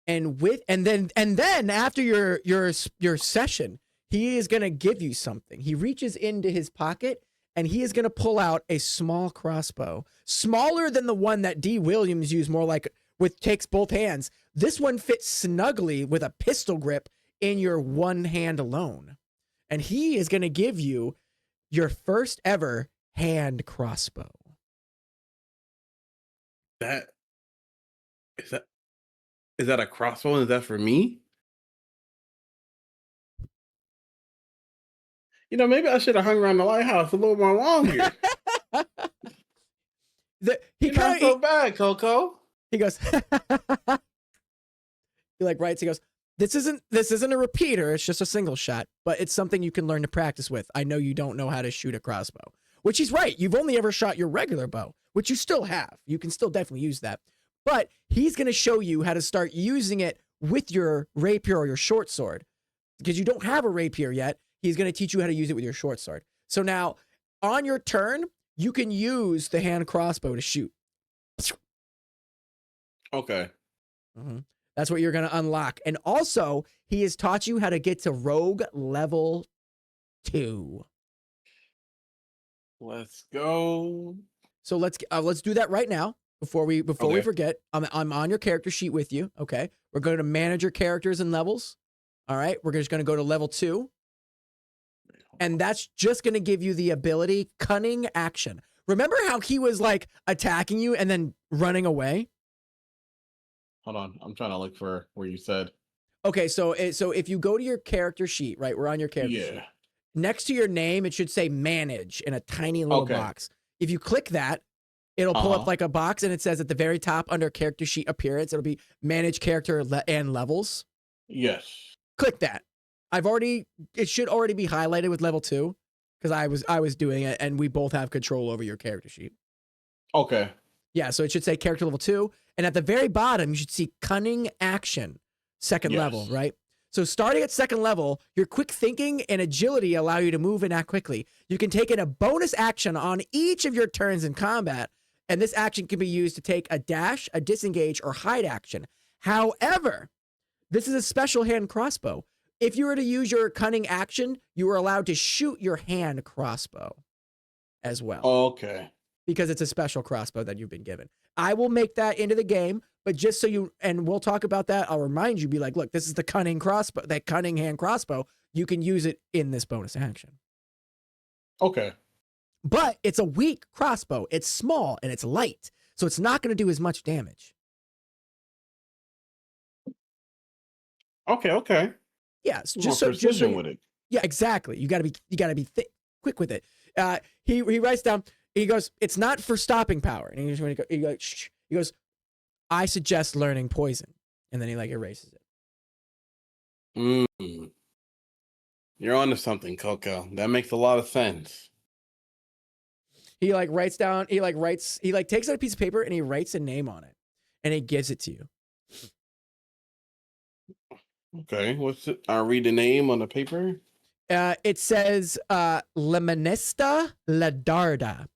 and then after your session, he is gonna give you something. He reaches into his pocket and he is gonna pull out a small crossbow, smaller than the one that D. Williams used, more like takes both hands. This one fits snugly with a pistol grip in your one hand alone. And he is going to give you your first ever hand crossbow. Is that a crossbow? Is that for me? Maybe I should have hung around the lighthouse a little more longer. He kind of so bad, Coco. He goes, he like writes, he goes, this isn't a repeater, it's just a single shot, but it's something you can learn to practice with. I know you don't know how to shoot a crossbow, which he's right. You've only ever shot your regular bow, which you still have. You can still definitely use that. But he's going to show you how to start using it with your rapier or your short sword. Because you don't have a rapier yet, he's going to teach you how to use it with your short sword. So now, on your turn, you can use the hand crossbow to shoot. Okay. Mm-hmm. That's what you're going to unlock. And also, he has taught you how to get to rogue level 2. Let's go. So let's do that right now before we forget. I'm on your character sheet with you. Okay. We're going to manage your characters and levels. All right. We're just going to go to level 2. And that's just going to give you the ability Cunning Action. Remember how he was like attacking you and then running away? Hold on. I'm trying to look for where you said. Okay, so if you go to your character sheet, right? We're on your character sheet. Next to your name, it should say Manage in a tiny little box. If you click that, it'll pull up like a box, and it says at the very top under Character Sheet Appearance, it'll be Manage Character and Levels. Yes. Click that. It should already be highlighted with level 2 because I was doing it, and we both have control over your character sheet. Okay. Yeah, so it should say Character Level 2, and at the very bottom, you should see Cunning Action, second level, right? So starting at second level, your quick thinking and agility allow you to move and act quickly. You can take in a bonus action on each of your turns in combat, and this action can be used to take a dash, a disengage, or hide action. However, this is a special hand crossbow. If you were to use your Cunning Action, you are allowed to shoot your hand crossbow as well. Okay. Because it's a special crossbow that you've been given. I will make that into the game, but just so and we'll talk about that, I'll remind you, be like, look, this is the cunning crossbow, that Cunning hand crossbow. You can use it in this bonus action. Okay. But it's a weak crossbow. It's small and it's light, so it's not going to do as much damage. Okay. Yeah, just precision with it. Yeah, exactly. You got to be quick with it. He writes down. He goes, it's not for stopping power. And he goes, I suggest learning poison. And then he like erases it. You're onto something, Coco. That makes a lot of sense. He like writes down, he takes out a piece of paper and he writes a name on it. And he gives it to you. Okay, what's it? I'll read the name on the paper. It says Lemonista Ladarda.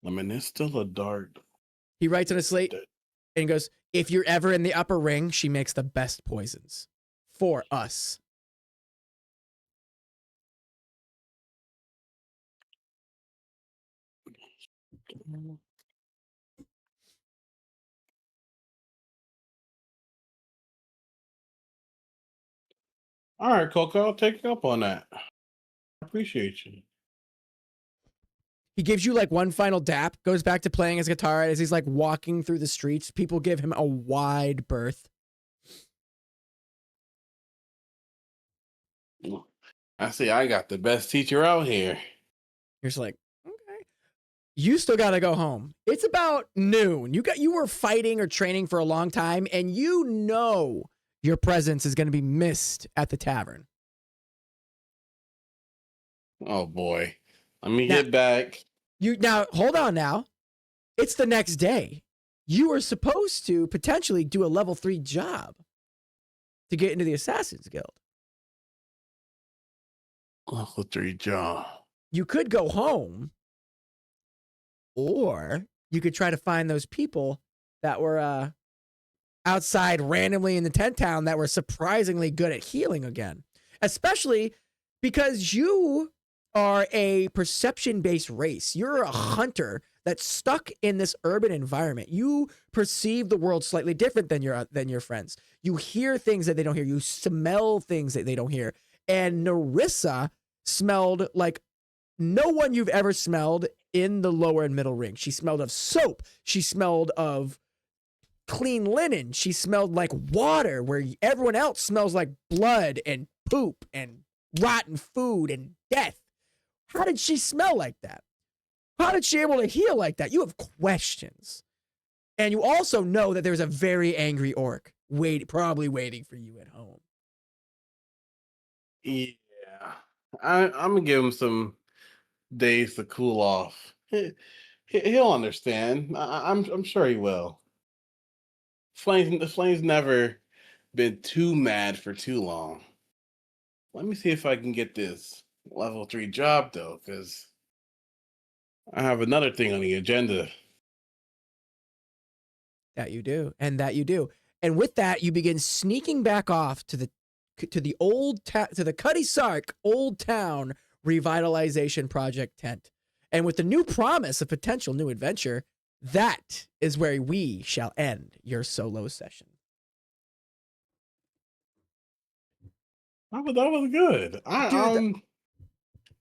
Lemonista Ladarda. He writes on a slate and goes, if you're ever in the upper ring, she makes the best poisons for us. All right, Coco, I'll take you up on that. I appreciate you. He gives you like one final dap, goes back to playing his guitar as he's like walking through the streets. People give him a wide berth. I see I got the best teacher out here. You're just like, okay. You still got to go home. It's about noon. You were fighting or training for a long time, and you know your presence is going to be missed at the tavern. Oh boy. Let me Now, get back. now hold on now. It's the next day. You are supposed to potentially do a level 3 job to get into the Assassin's Guild. Level 3 job. You could go home, or you could try to find those people that were outside randomly in the tent town that were surprisingly good at healing again. Especially because you are a perception-based race. You're a hunter that's stuck in this urban environment. You perceive the world slightly different than your friends. You hear things that they don't hear. You smell things that they don't hear. And Narissa smelled like no one you've ever smelled in the lower and middle ring. She smelled of soap. She smelled of clean linen. She smelled like water, where everyone else smells like blood and poop and rotten food and death. How did she smell like that? How did she able to heal like that? You have questions. And you also know that there's a very angry orc probably waiting for you at home. Yeah. I'm gonna give him some days to cool off. He'll understand. I'm sure he will. Flame's never been too mad for too long. Let me see if I can get this level 3 job though, because I have another thing on the agenda. That you do, and that you do. And with that, you begin sneaking back off to the Cutty Sark Old Town Revitalization Project tent. And with the new promise of potential new adventure, that is where we shall end your solo session. That was good. Dude,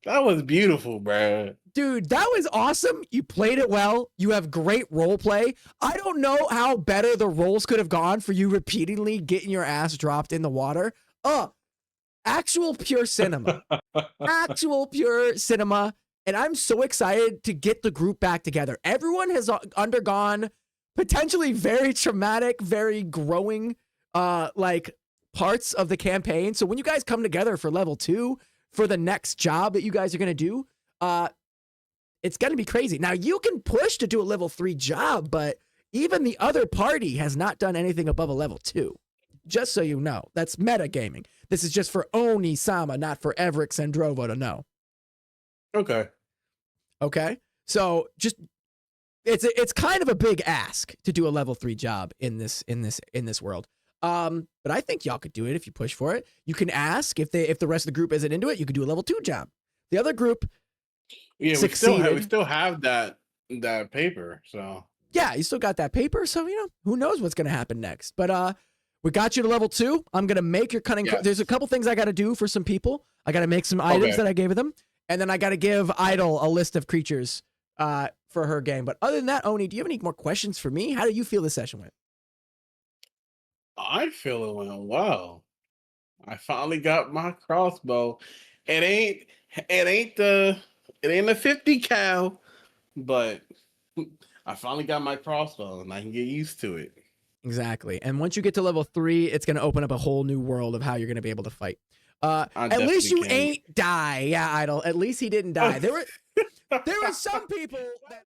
that was beautiful, bro. Dude, that was awesome. You played it well. You have great role play. I don't know how better the roles could have gone for you repeatedly getting your ass dropped in the water. Actual pure cinema. Actual pure cinema. And I'm so excited to get the group back together. Everyone has undergone potentially very traumatic, very growing like parts of the campaign. So when you guys come together for level 2 for the next job that you guys are going to do, it's going to be crazy. Now, you can push to do a level 3 job, but even the other party has not done anything above a level 2. Just so you know, that's metagaming. This is just for Oni-sama, not for Everett Sandrovo to know. Okay. Okay. So just it's kind of a big ask to do a level 3 job in this world. But I think y'all could do it if you push for it. You can ask if the rest of the group isn't into it, you could do a level 2 job. The other group succeeded. We still have that paper, so yeah, you still got that paper, so who knows what's gonna happen next. But we got you to level 2. I'm gonna make your cunning. Yes. There's a couple things I gotta do for some people. I gotta make some items that I gave them, and then I gotta give Idol a list of creatures for her game. But other than that, Oni, do you have any more questions for me? How do you feel this session went? I feel it went well. I finally got my crossbow. It ain't a 50 cal, but I finally got my crossbow and I can get used to it. Exactly. And once you get to level 3, it's going to open up a whole new world of how you're going to be able to fight. At least you ain't die. Yeah, Idol. At least he didn't die. There were some people that